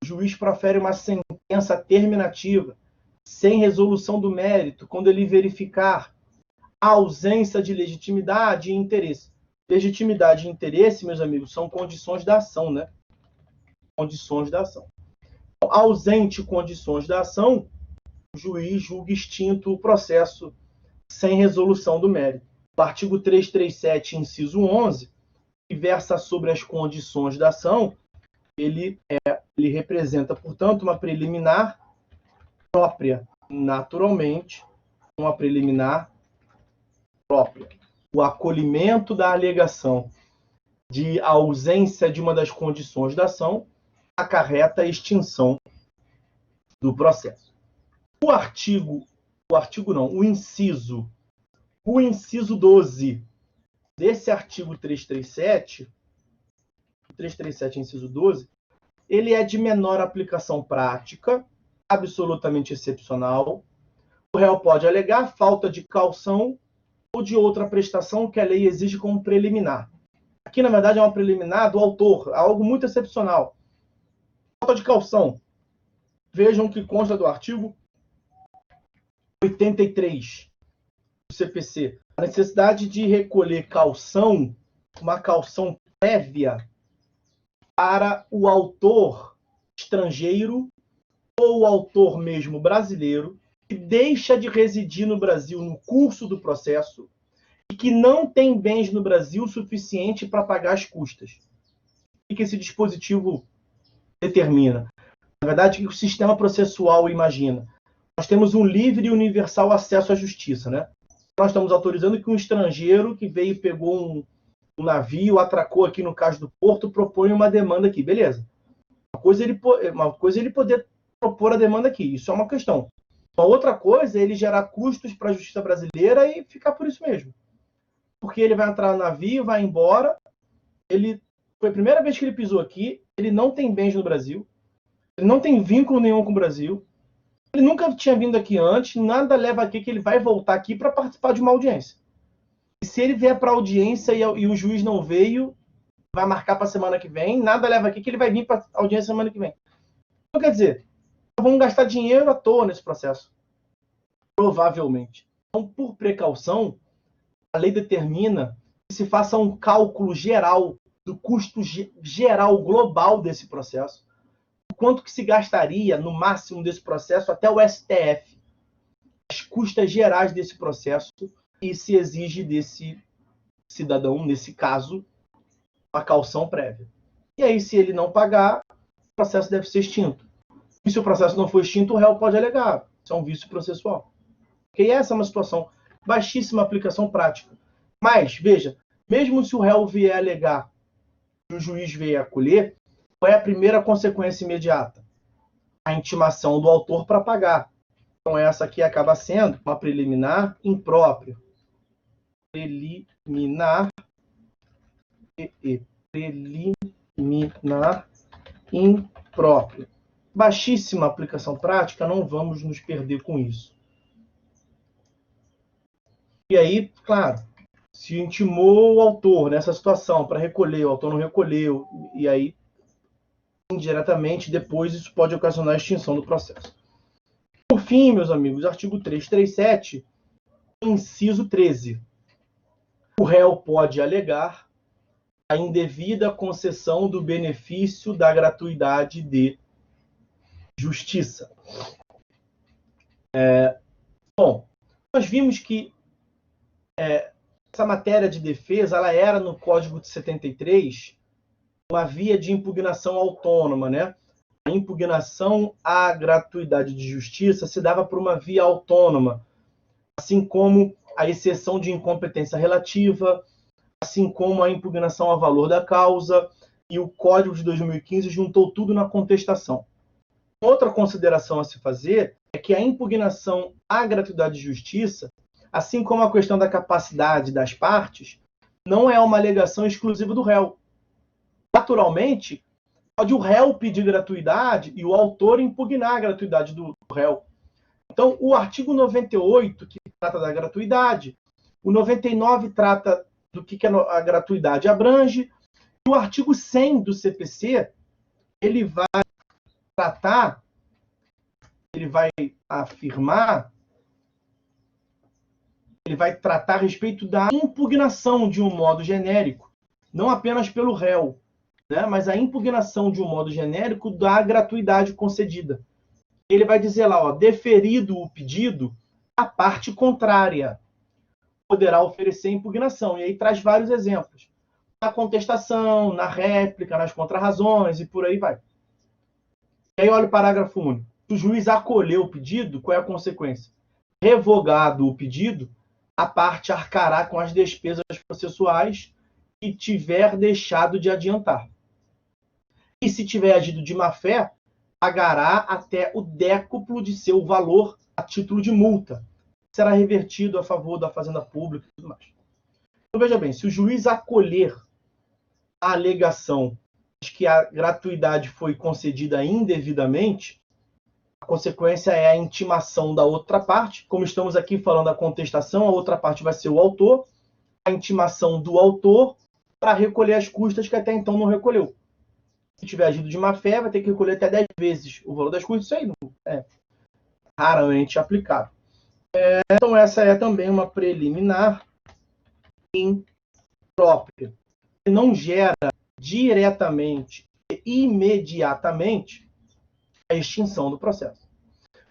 o juiz profere uma sentença terminativa, sem resolução do mérito, quando ele verificar a ausência de legitimidade e interesse. Legitimidade e interesse, meus amigos, são condições da ação, né? Condições da ação. Ausente condições da ação, o juiz julga extinto o processo sem resolução do mérito. O artigo 337, inciso 11, que versa sobre as condições da ação, ele representa, portanto, uma preliminar própria, naturalmente, uma preliminar própria. O acolhimento da alegação de ausência de uma das condições da ação acarreta a extinção do processo. O inciso 12 desse artigo 337, inciso 12, ele é de menor aplicação prática, absolutamente excepcional. O réu pode alegar falta de caução ou de outra prestação que a lei exige como preliminar. Aqui, na verdade, é uma preliminar do autor, algo muito excepcional. Falta de caução. Vejam que consta do artigo 83 do CPC. A necessidade de recolher caução, uma caução prévia, para o autor estrangeiro ou o autor mesmo brasileiro que deixa de residir no Brasil no curso do processo e que não tem bens no Brasil suficiente para pagar as custas. O que esse dispositivo determina? Na verdade, o que o sistema processual imagina? Nós temos um livre e universal acesso à justiça, né? nós estamos autorizando que um estrangeiro que veio e pegou um navio, atracou aqui no Cais do Porto, propõe uma demanda aqui. Beleza. Uma coisa é ele poder propor a demanda aqui. Isso é uma questão. Uma outra coisa é ele gerar custos para a justiça brasileira e ficar por isso mesmo. Porque ele vai entrar no navio, vai embora, foi a primeira vez que ele pisou aqui, ele não tem bens no Brasil, ele não tem vínculo nenhum com o Brasil, ele nunca tinha vindo aqui antes, nada leva aqui que ele vai voltar aqui para participar de uma audiência. E se ele vier para a audiência e o juiz não veio, vai marcar para a semana que vem, nada leva aqui que ele vai vir para a audiência semana que vem. Então, quer dizer, vamos gastar dinheiro à toa nesse processo. Provavelmente. Então, por precaução, a lei determina que se faça um cálculo geral do custo geral global desse processo. Quanto que se gastaria no máximo desse processo até o STF. As custas gerais desse processo e se exige desse cidadão, nesse caso, uma caução prévia. E aí, se ele não pagar, o processo deve ser extinto. E se o processo não for extinto, o réu pode alegar. Isso é um vício processual. Porque essa é uma situação baixíssima aplicação prática. Mas, veja, mesmo se o réu vier alegar e o juiz vier acolher, qual é a primeira consequência imediata? A intimação do autor para pagar. Então, essa aqui acaba sendo uma preliminar imprópria. Preliminar imprópria. Baixíssima aplicação prática, não vamos nos perder com isso. E aí, claro, se intimou o autor nessa situação para recolher, o autor não recolheu, e aí, indiretamente, depois isso pode ocasionar a extinção do processo. Por fim, meus amigos, artigo 337, inciso 13. O réu pode alegar a indevida concessão do benefício da gratuidade de justiça. Bom, nós vimos que essa matéria de defesa ela era no Código de 73 uma via de impugnação autônoma, né? A impugnação à gratuidade de justiça se dava por uma via autônoma, assim como a exceção de incompetência relativa, assim como a impugnação ao valor da causa, e o Código de 2015 juntou tudo na contestação. Outra consideração a se fazer é que a impugnação à gratuidade de justiça, assim como a questão da capacidade das partes, não é uma alegação exclusiva do réu. Naturalmente, pode o réu pedir gratuidade e o autor impugnar a gratuidade do réu. Então, o artigo 98, que trata da gratuidade, o 99 trata do que a gratuidade abrange, e o artigo 100 do CPC, ele vai tratar, ele vai afirmar, ele vai tratar a respeito da impugnação de um modo genérico, não apenas pelo réu, né, mas a impugnação de um modo genérico da gratuidade concedida. Ele vai dizer lá, ó, deferido o pedido, a parte contrária poderá oferecer impugnação. E aí traz vários exemplos. Na contestação, na réplica, nas contrarrazões e por aí vai. E aí olha o parágrafo único. Se o juiz acolheu o pedido, qual é a consequência? Revogado o pedido, a parte arcará com as despesas processuais que tiver deixado de adiantar. E se tiver agido de má-fé, pagará até o décuplo de seu valor a título de multa. Será revertido a favor da Fazenda Pública e tudo mais. Então, veja bem, se o juiz acolher a alegação de que a gratuidade foi concedida indevidamente, a consequência é a intimação da outra parte. Como estamos aqui falando da contestação, a outra parte vai ser o autor, a intimação do autor para recolher as custas que até então não recolheu. Se tiver agido de má-fé, vai ter que recolher até 10 vezes o valor das custas. Isso aí não é raramente aplicado. Então, essa é também uma preliminar imprópria. Que não gera diretamente e imediatamente a extinção do processo.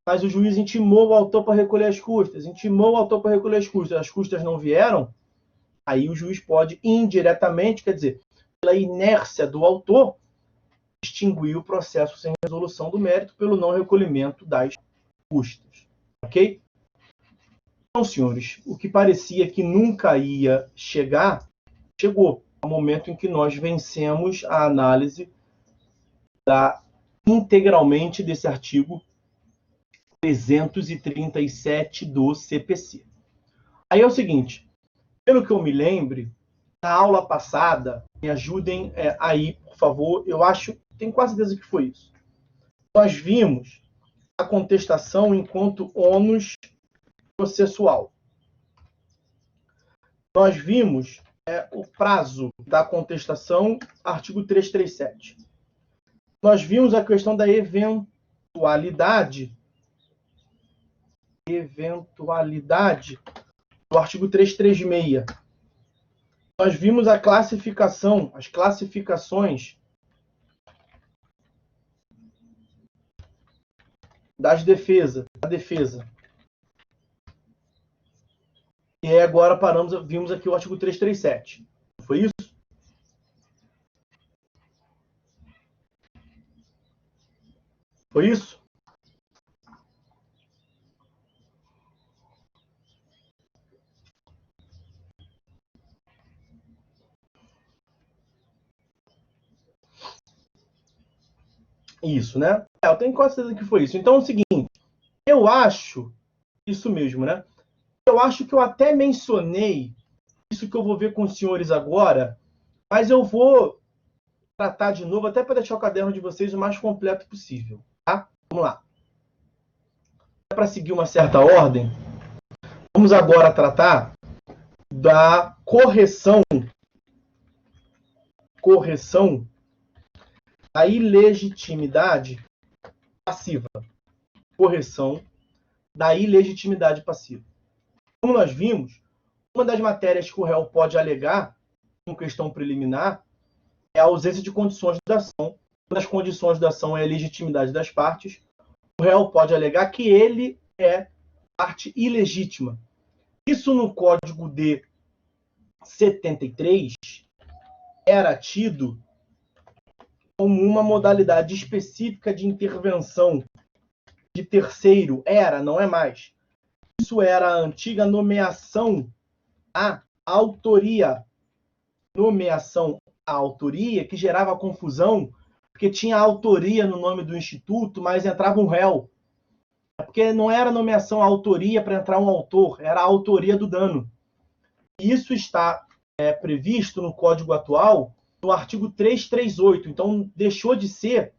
Mas o juiz intimou o autor para recolher as custas, as custas não vieram, aí o juiz pode indiretamente, quer dizer, pela inércia do autor, extinguir o processo sem resolução do mérito pelo não recolhimento das custas. Ok? Então, senhores, o que parecia que nunca ia chegar, chegou ao momento em que nós vencemos a análise integralmente desse artigo 337 do CPC. Aí é o seguinte, pelo que eu me lembre, na aula passada, me ajudem aí, por favor, eu acho, tenho quase certeza que foi isso. Nós vimos a contestação enquanto ônus processual. Nós vimos o prazo da contestação, artigo 337. Nós vimos a questão da eventualidade do artigo 336. Nós vimos a classificação, as classificações da defesa. E aí agora vimos aqui o artigo 337. Foi isso? Foi isso? Isso, né? Eu tenho quase certeza que foi isso. Então é o seguinte, eu acho, isso mesmo, né? Eu acho que eu até mencionei isso que eu vou ver com os senhores agora, mas eu vou tratar de novo, até para deixar o caderno de vocês o mais completo possível, tá? Vamos lá. Para seguir uma certa ordem, vamos agora tratar da correção da ilegitimidade passiva. Correção da ilegitimidade passiva. Como nós vimos, uma das matérias que o réu pode alegar em questão preliminar é a ausência de condições da ação. Uma das condições da ação é a legitimidade das partes. O réu pode alegar que ele é parte ilegítima. Isso no Código de 73 era tido como uma modalidade específica de intervenção de terceiro. Era, não é mais. Isso era a antiga nomeação à autoria. Nomeação à autoria, que gerava confusão, porque tinha autoria no nome do instituto, mas entrava um réu. Porque não era nomeação à autoria para entrar um autor, era a autoria do dano. E isso está previsto no Código atual, no artigo 338. Então, deixou de ser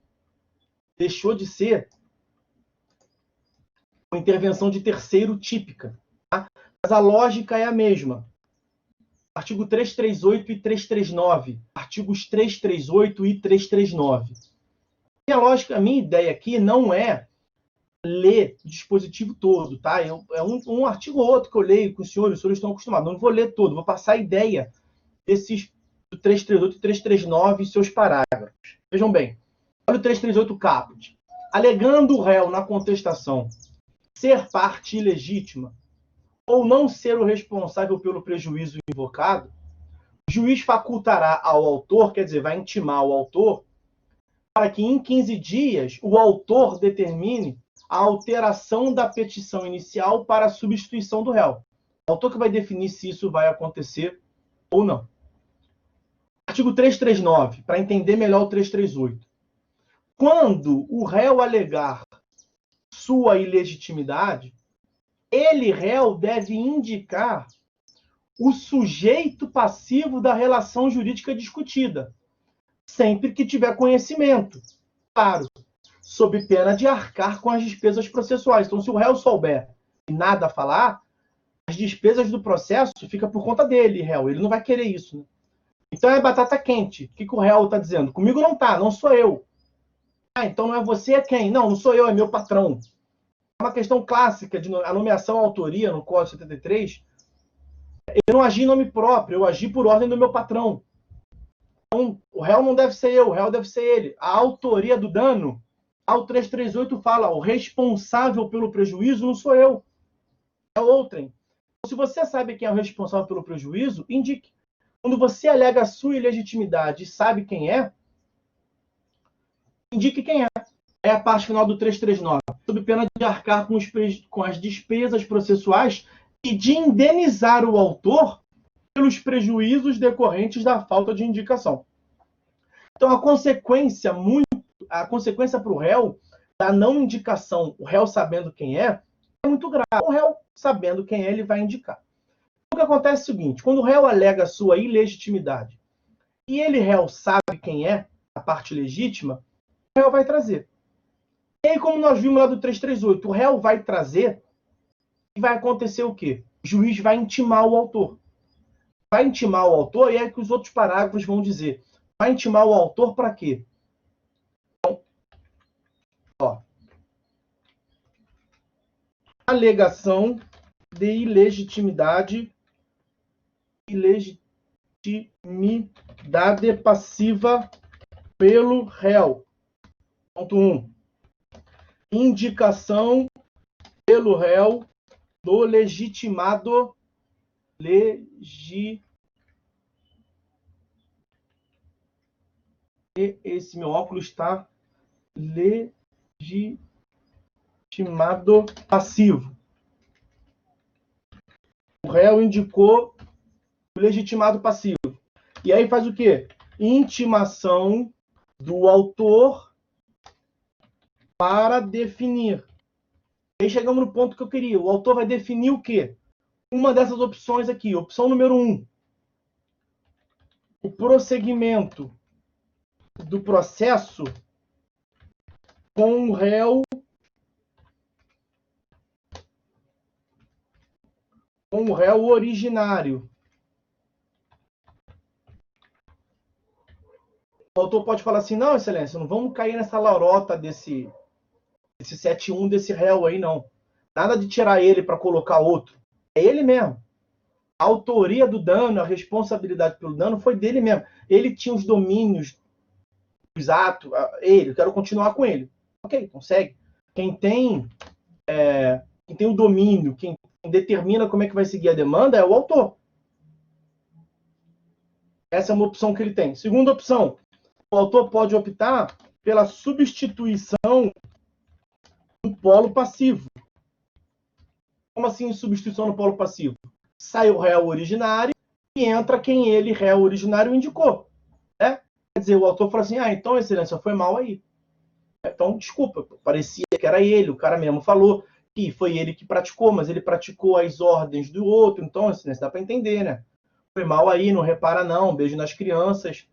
uma intervenção de terceiro típica. Tá? Mas a lógica é a mesma. Artigo 338 e 339. Artigos 338 e 339. E a minha ideia aqui não é ler o dispositivo todo, tá? É um artigo ou outro que eu leio com os senhores estão acostumados. Não vou ler todo, vou passar a ideia desses do 338 e 339 e seus parágrafos. Vejam bem, olha o 338 caput. Alegando o réu na contestação ser parte ilegítima ou não ser o responsável pelo prejuízo invocado, o juiz facultará ao autor, quer dizer, vai intimar o autor, para que em 15 dias o autor determine a alteração da petição inicial para a substituição do réu. O autor que vai definir se isso vai acontecer ou não. Artigo 339, para entender melhor o 338. Quando o réu alegar sua ilegitimidade, ele, réu, deve indicar o sujeito passivo da relação jurídica discutida, sempre que tiver conhecimento. Claro, sob pena de arcar com as despesas processuais. Então, se o réu souber e nada falar, as despesas do processo ficam por conta dele, réu. Ele não vai querer isso, né? Então é batata quente. O que o réu está dizendo? Comigo não tá, não sou eu. Ah, então não é você, é quem? Não sou eu, é meu patrão. É uma questão clássica de a nomeação à autoria no Código 73. Eu não agi em nome próprio, eu agi por ordem do meu patrão. Então, o réu não deve ser eu, o réu deve ser ele. A autoria do dano, o 338 fala, o responsável pelo prejuízo não sou eu, é outrem. Se você sabe quem é o responsável pelo prejuízo, indique. Quando você alega a sua ilegitimidade e sabe quem é, indique quem é. É a parte final do 339. Sob pena de arcar com as despesas processuais e de indenizar o autor pelos prejuízos decorrentes da falta de indicação. Então, a consequência para o réu da não indicação, o réu sabendo quem é muito grave. O réu sabendo quem é, ele vai indicar. O que acontece é o seguinte: quando o réu alega sua ilegitimidade e ele, réu, sabe quem é a parte legítima, o réu vai trazer. E aí, como nós vimos lá do 338, o réu vai trazer e vai acontecer o quê? O juiz vai intimar o autor. Vai intimar o autor, e é que os outros parágrafos vão dizer. Vai intimar o autor para quê? Então, ó, alegação de ilegitimidade passiva pelo réu. Ponto 1. Indicação pelo réu do legitimado esse meu óculos está legitimado passivo. O réu indicou o legitimado passivo. E aí faz o quê? Intimação do autor para definir. Aí chegamos no ponto que eu queria. O autor vai definir o quê? Uma dessas opções aqui. Opção número 1. O prosseguimento do processo com o réu originário. O autor pode falar assim: não, excelência, não vamos cair nessa lorota desse 7.1 desse réu aí, não. Nada de tirar ele para colocar outro. É ele mesmo. A autoria do dano, a responsabilidade pelo dano foi dele mesmo. Ele tinha os domínios, os atos, eu quero continuar com ele. Ok, consegue. Quem tem o domínio, quem determina como é que vai seguir a demanda é o autor. Essa é uma opção que ele tem. Segunda opção, o autor pode optar pela substituição do polo passivo. Como assim substituição do polo passivo? Sai o réu originário e entra quem ele, réu originário, indicou. Né? Quer dizer, o autor fala assim: então, excelência, foi mal aí. Então, desculpa, parecia que era ele, o cara mesmo falou que foi ele que praticou, mas ele praticou as ordens do outro, então, excelência, dá para entender, né? Foi mal aí, não repara não, beijo nas crianças.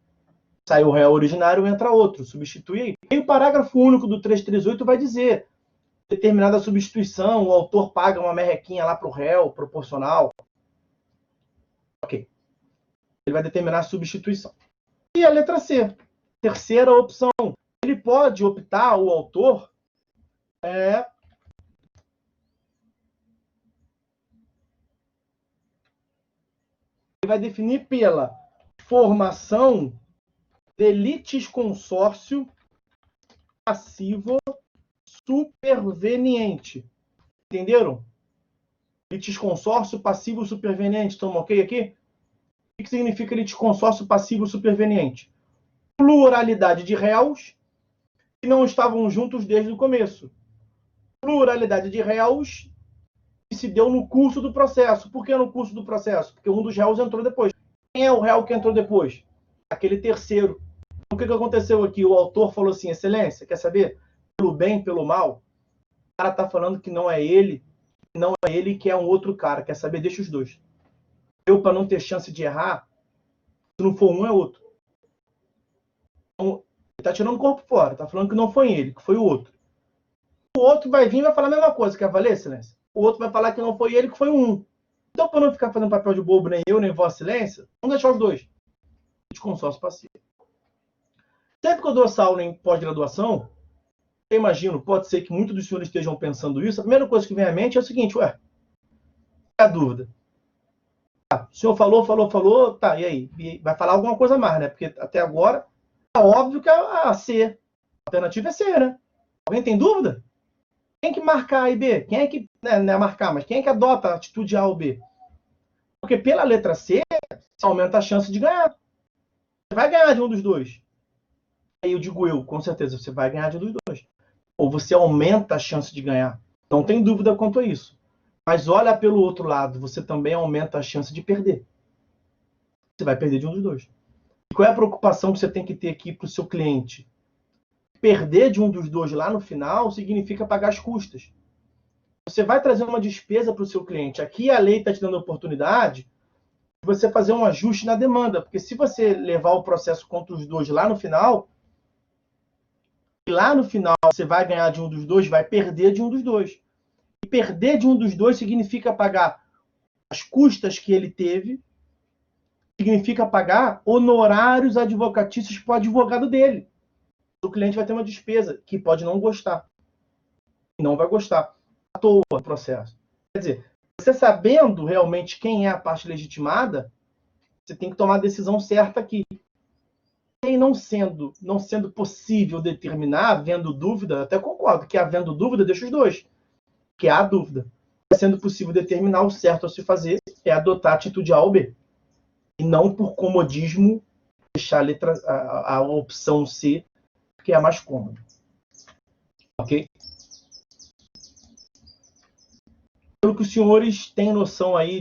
Sai o réu originário, entra outro, substitui aí. E o parágrafo único do 338 vai dizer: determinada substituição, o autor paga uma merrequinha lá para o réu, proporcional. Ok. Ele vai determinar a substituição. E a letra C, terceira opção. Ele pode optar, o autor, ele vai definir pela formação de litisconsórcio passivo superveniente. Entenderam? Litisconsórcio passivo superveniente. Estamos ok aqui? O que significa litisconsórcio passivo superveniente? Pluralidade de réus que não estavam juntos desde o começo. Pluralidade de réus que se deu no curso do processo. Por que no curso do processo? Porque um dos réus entrou depois. Quem é o réu que entrou depois? Aquele terceiro. O que aconteceu aqui? O autor falou assim: excelência, quer saber? Pelo bem, pelo mal, o cara está falando que não é ele que é um outro cara. Quer saber? Deixa os dois. Eu, para não ter chance de errar, se não for um, é outro. Então, ele está tirando o corpo fora. Está falando que não foi ele, que foi o outro. O outro vai vir e vai falar a mesma coisa. Quer valer, excelência? O outro vai falar que não foi ele, que foi um. Então, para não ficar fazendo papel de bobo, nem eu, nem Vossa Excelência, vamos deixar os dois. De consórcio passivo. Sempre que eu dou essa aula em pós-graduação, eu imagino, pode ser que muitos dos senhores estejam pensando isso, a primeira coisa que vem à mente é o seguinte: é a dúvida. O senhor falou, tá, e aí? E vai falar alguma coisa mais, né? Porque até agora, é óbvio que a C. A alternativa é C, né? Alguém tem dúvida? Quem que marca A e B? Quem é que, não é marcar, mas quem é que adota a atitude A ou B? Porque pela letra C, você aumenta a chance de ganhar. Você vai ganhar de um dos dois. Aí eu digo com certeza, você vai ganhar de um dos dois. Ou você aumenta a chance de ganhar. Não tem dúvida quanto a isso. Mas olha pelo outro lado, você também aumenta a chance de perder. Você vai perder de um dos dois. E qual é a preocupação que você tem que ter aqui para o seu cliente? Perder de um dos dois lá no final significa pagar as custas. Você vai trazer uma despesa para o seu cliente. Aqui a lei está te dando a oportunidade de você fazer um ajuste na demanda, porque se você levar o processo contra os dois lá no final, você vai ganhar de um dos dois, vai perder de um dos dois. E perder de um dos dois significa pagar as custas que ele teve, significa pagar honorários advocatícios para o advogado dele. O cliente vai ter uma despesa que pode não gostar. Não vai gostar. À toa o processo. Quer dizer, você sabendo realmente quem é a parte legitimada, você tem que tomar a decisão certa aqui. E não sendo possível determinar, havendo dúvida, até concordo que havendo dúvida, deixa os dois. Que há dúvida. Sendo possível determinar, o certo a se fazer é adotar a atitude A ou B. E não por comodismo deixar a opção C, que é a mais cômoda. Ok? Pelo que os senhores têm noção aí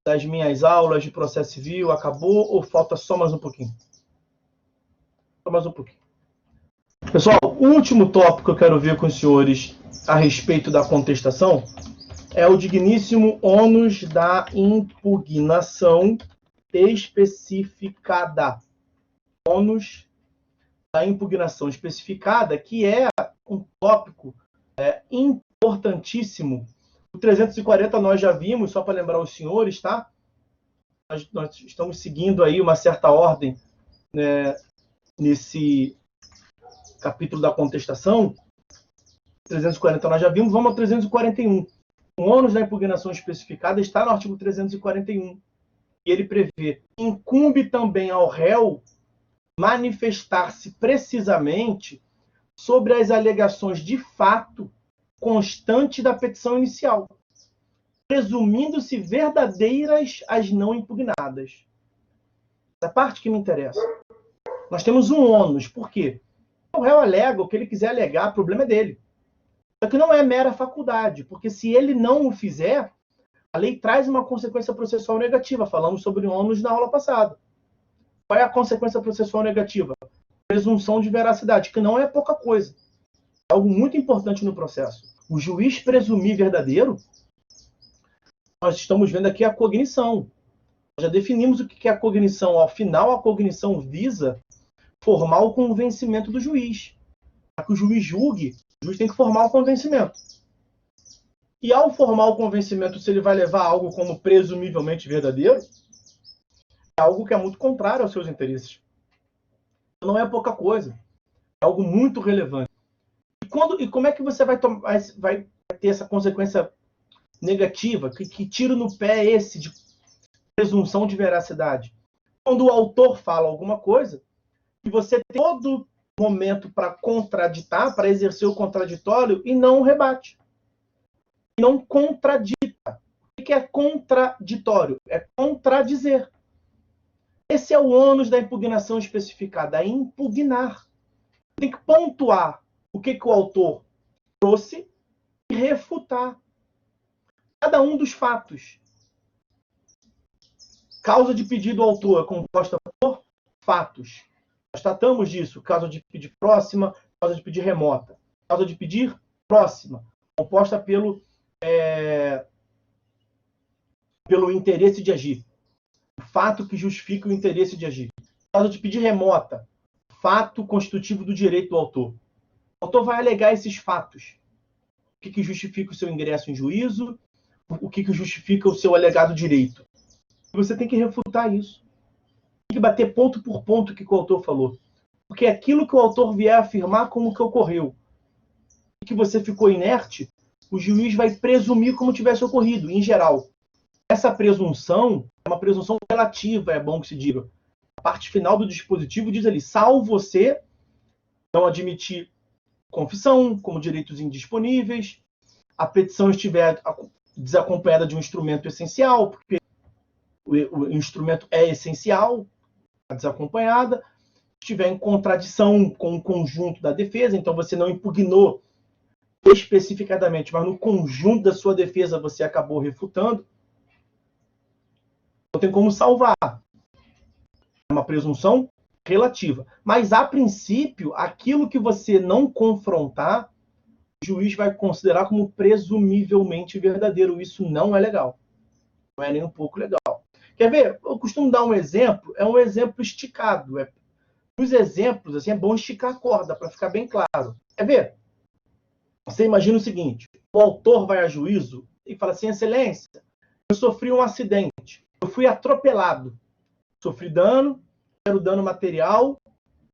das minhas aulas de processo civil, acabou ou falta só mais um pouquinho? Só mais um pouquinho. Pessoal, o último tópico que eu quero ver com os senhores a respeito da contestação é o digníssimo ônus da impugnação especificada. Ônus da impugnação especificada, que é um tópico importantíssimo. O 340 nós já vimos, só para lembrar os senhores, tá? Nós estamos seguindo aí uma certa ordem, né, nesse capítulo da contestação. 340 nós já vimos, vamos ao 341. O ônus da impugnação especificada está no artigo 341. E ele prevê: incumbe também ao réu manifestar-se precisamente sobre as alegações de fato constante da petição inicial, presumindo-se verdadeiras as não impugnadas. Essa parte que me interessa. Nós temos um ônus. Por quê? O réu alega o que ele quiser alegar, o problema é dele. Só que não é mera faculdade, porque se ele não o fizer, a lei traz uma consequência processual negativa. Falamos sobre ônus na aula passada. Qual é a consequência processual negativa? Presunção de veracidade, que não é pouca coisa. É algo muito importante no processo. O juiz presumir verdadeiro, nós estamos vendo aqui a cognição. Nós já definimos o que é a cognição. Ao final, a cognição visa formar o convencimento do juiz. Para que o juiz julgue, o juiz tem que formar o convencimento. E ao formar o convencimento, se ele vai levar algo como presumivelmente verdadeiro, é algo que é muito contrário aos seus interesses. Não é pouca coisa. É algo muito relevante. E como é que você vai ter essa consequência negativa? Que tiro no pé é esse de presunção de veracidade? Quando o autor fala alguma coisa, e você tem todo momento para contraditar, para exercer o contraditório, e não rebate. E não contradita. O que é contraditório? É contradizer. Esse é o ônus da impugnação especificada, é impugnar. Tem que pontuar o que o autor trouxe e refutar cada um dos fatos. Causa de pedido ao autor é composta por fatos. Nós tratamos disso. Causa de pedir próxima, causa de pedir remota. Causa de pedir próxima, composta pelo interesse de agir. O fato que justifica o interesse de agir. Causa de pedir remota, fato constitutivo do direito do autor. O autor vai alegar esses fatos. O que justifica o seu ingresso em juízo, o que justifica o seu alegado direito. E você tem que refutar isso. Tem que bater ponto por ponto o que o autor falou. Porque aquilo que o autor vier afirmar como que ocorreu e que você ficou inerte, o juiz vai presumir como tivesse ocorrido, em geral. Essa presunção é uma presunção relativa, é bom que se diga. A parte final do dispositivo diz ali: salvo você não admitir confissão como direitos indisponíveis, a petição estiver desacompanhada de um instrumento essencial, porque o instrumento é essencial, desacompanhada, estiver em contradição com o conjunto da defesa, então você não impugnou especificadamente, mas no conjunto da sua defesa você acabou refutando, não tem como salvar. É uma presunção relativa. Mas, a princípio, aquilo que você não confrontar, o juiz vai considerar como presumivelmente verdadeiro. Isso não é legal. Não é nem um pouco legal. Quer ver? Eu costumo dar um exemplo, é um exemplo esticado. Os exemplos, assim, é bom esticar a corda, para ficar bem claro. Quer ver? Você imagina o seguinte, o autor vai a juízo e fala assim, excelência, eu sofri um acidente, eu fui atropelado, sofri dano, quero dano material,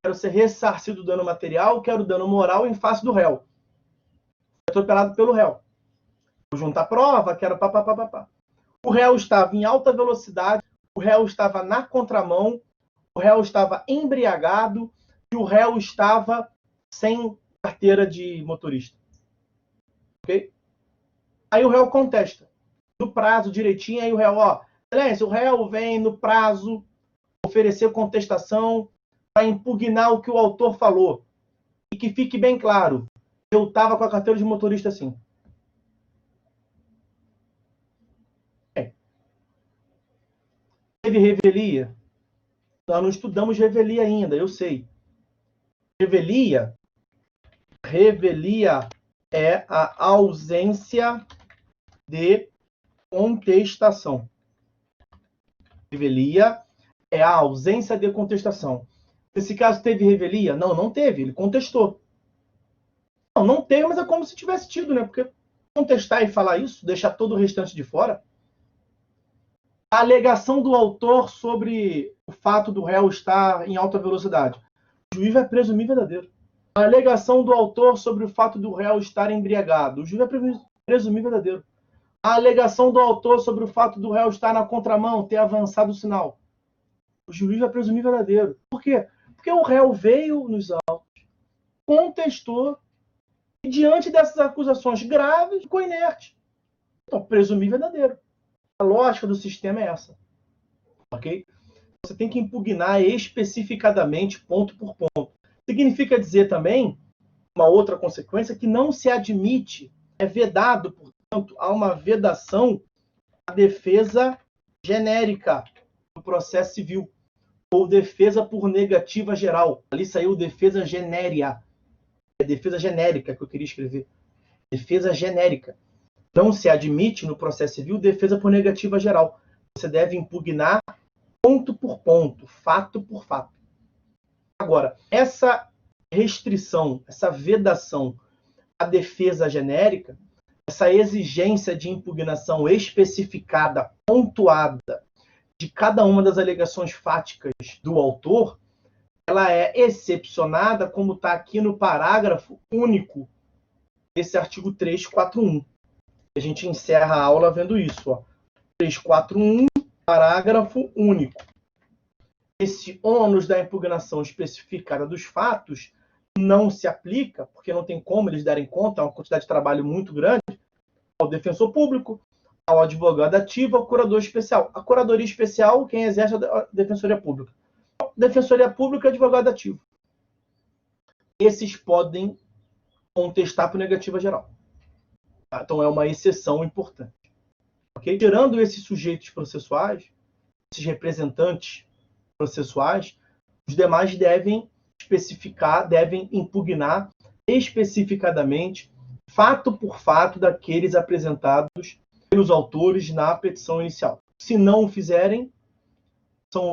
quero ser ressarcido do dano material, quero dano moral em face do réu. Fui atropelado pelo réu. Vou juntar prova, quero papapá. O réu estava em alta velocidade, o réu estava na contramão, o réu estava embriagado e o réu estava sem carteira de motorista. Ok? Aí o réu contesta. No prazo direitinho, aí o réu, excelência, o réu vem no prazo oferecer contestação para impugnar o que o autor falou. E que fique bem claro, eu estava com a carteira de motorista sim. Teve revelia? Nós não estudamos revelia ainda, eu sei. Revelia é a ausência de contestação. Revelia é a ausência de contestação. Nesse caso, teve revelia? Não, não teve. Ele contestou. Não teve, mas é como se tivesse tido, né? Porque contestar e falar isso, deixar todo o restante de fora. A alegação do autor sobre o fato do réu estar em alta velocidade. O juiz vai presumir verdadeiro. A alegação do autor sobre o fato do réu estar embriagado. O juiz vai presumir verdadeiro. A alegação do autor sobre o fato do réu estar na contramão, ter avançado o sinal. O juiz vai presumir verdadeiro. Por quê? Porque o réu veio nos autos, contestou, e diante dessas acusações graves, ficou inerte. Então, presumir verdadeiro. A lógica do sistema é essa. Ok? Você tem que impugnar especificadamente, ponto por ponto. Significa dizer também, uma outra consequência, que não se admite, é vedado, portanto, há uma vedação à defesa genérica do processo civil, ou defesa por negativa geral. Ali saiu defesa genéria. É defesa genérica que eu queria escrever. Defesa genérica. Não se admite no processo civil defesa por negativa geral. Você deve impugnar ponto por ponto, fato por fato. Agora, essa restrição, essa vedação à defesa genérica, essa exigência de impugnação especificada, pontuada, de cada uma das alegações fáticas do autor, ela é excepcionada, como está aqui no parágrafo único desse artigo 341. A gente encerra a aula vendo isso. 341, parágrafo único. Esse ônus da impugnação especificada dos fatos não se aplica, porque não tem como eles darem conta, é uma quantidade de trabalho muito grande, ao defensor público, ao advogado ativo, ao curador especial. A curadoria especial, quem exerce é a defensoria pública. Defensoria pública e advogado ativo. Esses podem contestar por negativa geral. Então, é uma exceção importante. Okay? Tirando esses sujeitos processuais, esses representantes processuais, os demais devem especificar, devem impugnar especificadamente, fato por fato, daqueles apresentados pelos autores na petição inicial. Se não o fizerem,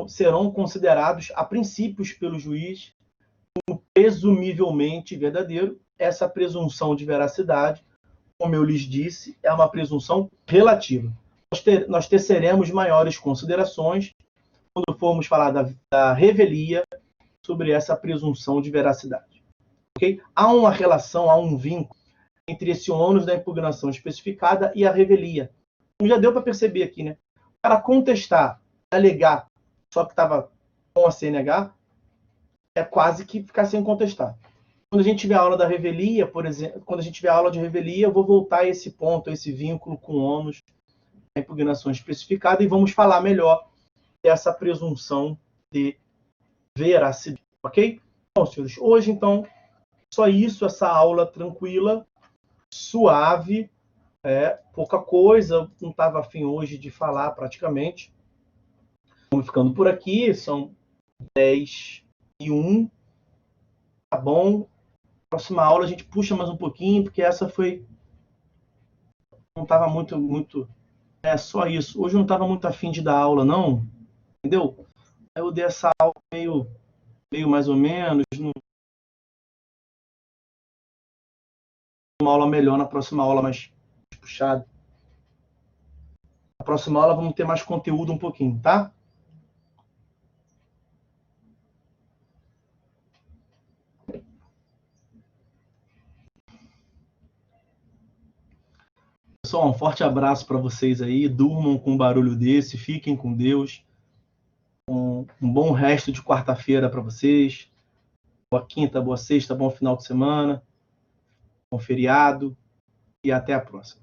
serão considerados, a princípios, pelo juiz, como presumivelmente verdadeiro. Essa presunção de veracidade, como eu lhes disse, é uma presunção relativa. Nós teceremos maiores considerações quando formos falar da revelia sobre essa presunção de veracidade. Okay? Há uma relação, há um vínculo entre esse ônus da impugnação especificada e a revelia. Como já deu para perceber aqui, né? Para contestar, alegar, só que estava com a CNH, é quase que ficar sem contestar. Quando a gente tiver a aula da revelia, por exemplo, quando a gente tiver a aula de revelia, eu vou voltar a esse ponto, a esse vínculo com ônus da impugnação especificada e vamos falar melhor dessa presunção de veracidade, ok? Bom, senhores, hoje, então, só isso, essa aula tranquila, suave, pouca coisa, não estava afim hoje de falar praticamente. Vamos ficando por aqui, são 10h01, tá bom? Próxima aula a gente puxa mais um pouquinho, porque essa foi... Não estava muito... só isso. Hoje eu não estava muito afim de dar aula, não, entendeu? Aí eu dei essa aula meio mais ou menos, uma aula melhor, na próxima aula mais puxada. Na próxima aula vamos ter mais conteúdo um pouquinho, tá? Pessoal, um forte abraço para vocês aí. Durmam com um barulho desse, fiquem com Deus. Um bom resto de quarta-feira para vocês. Boa quinta, boa sexta, bom final de semana. Bom feriado. E até a próxima.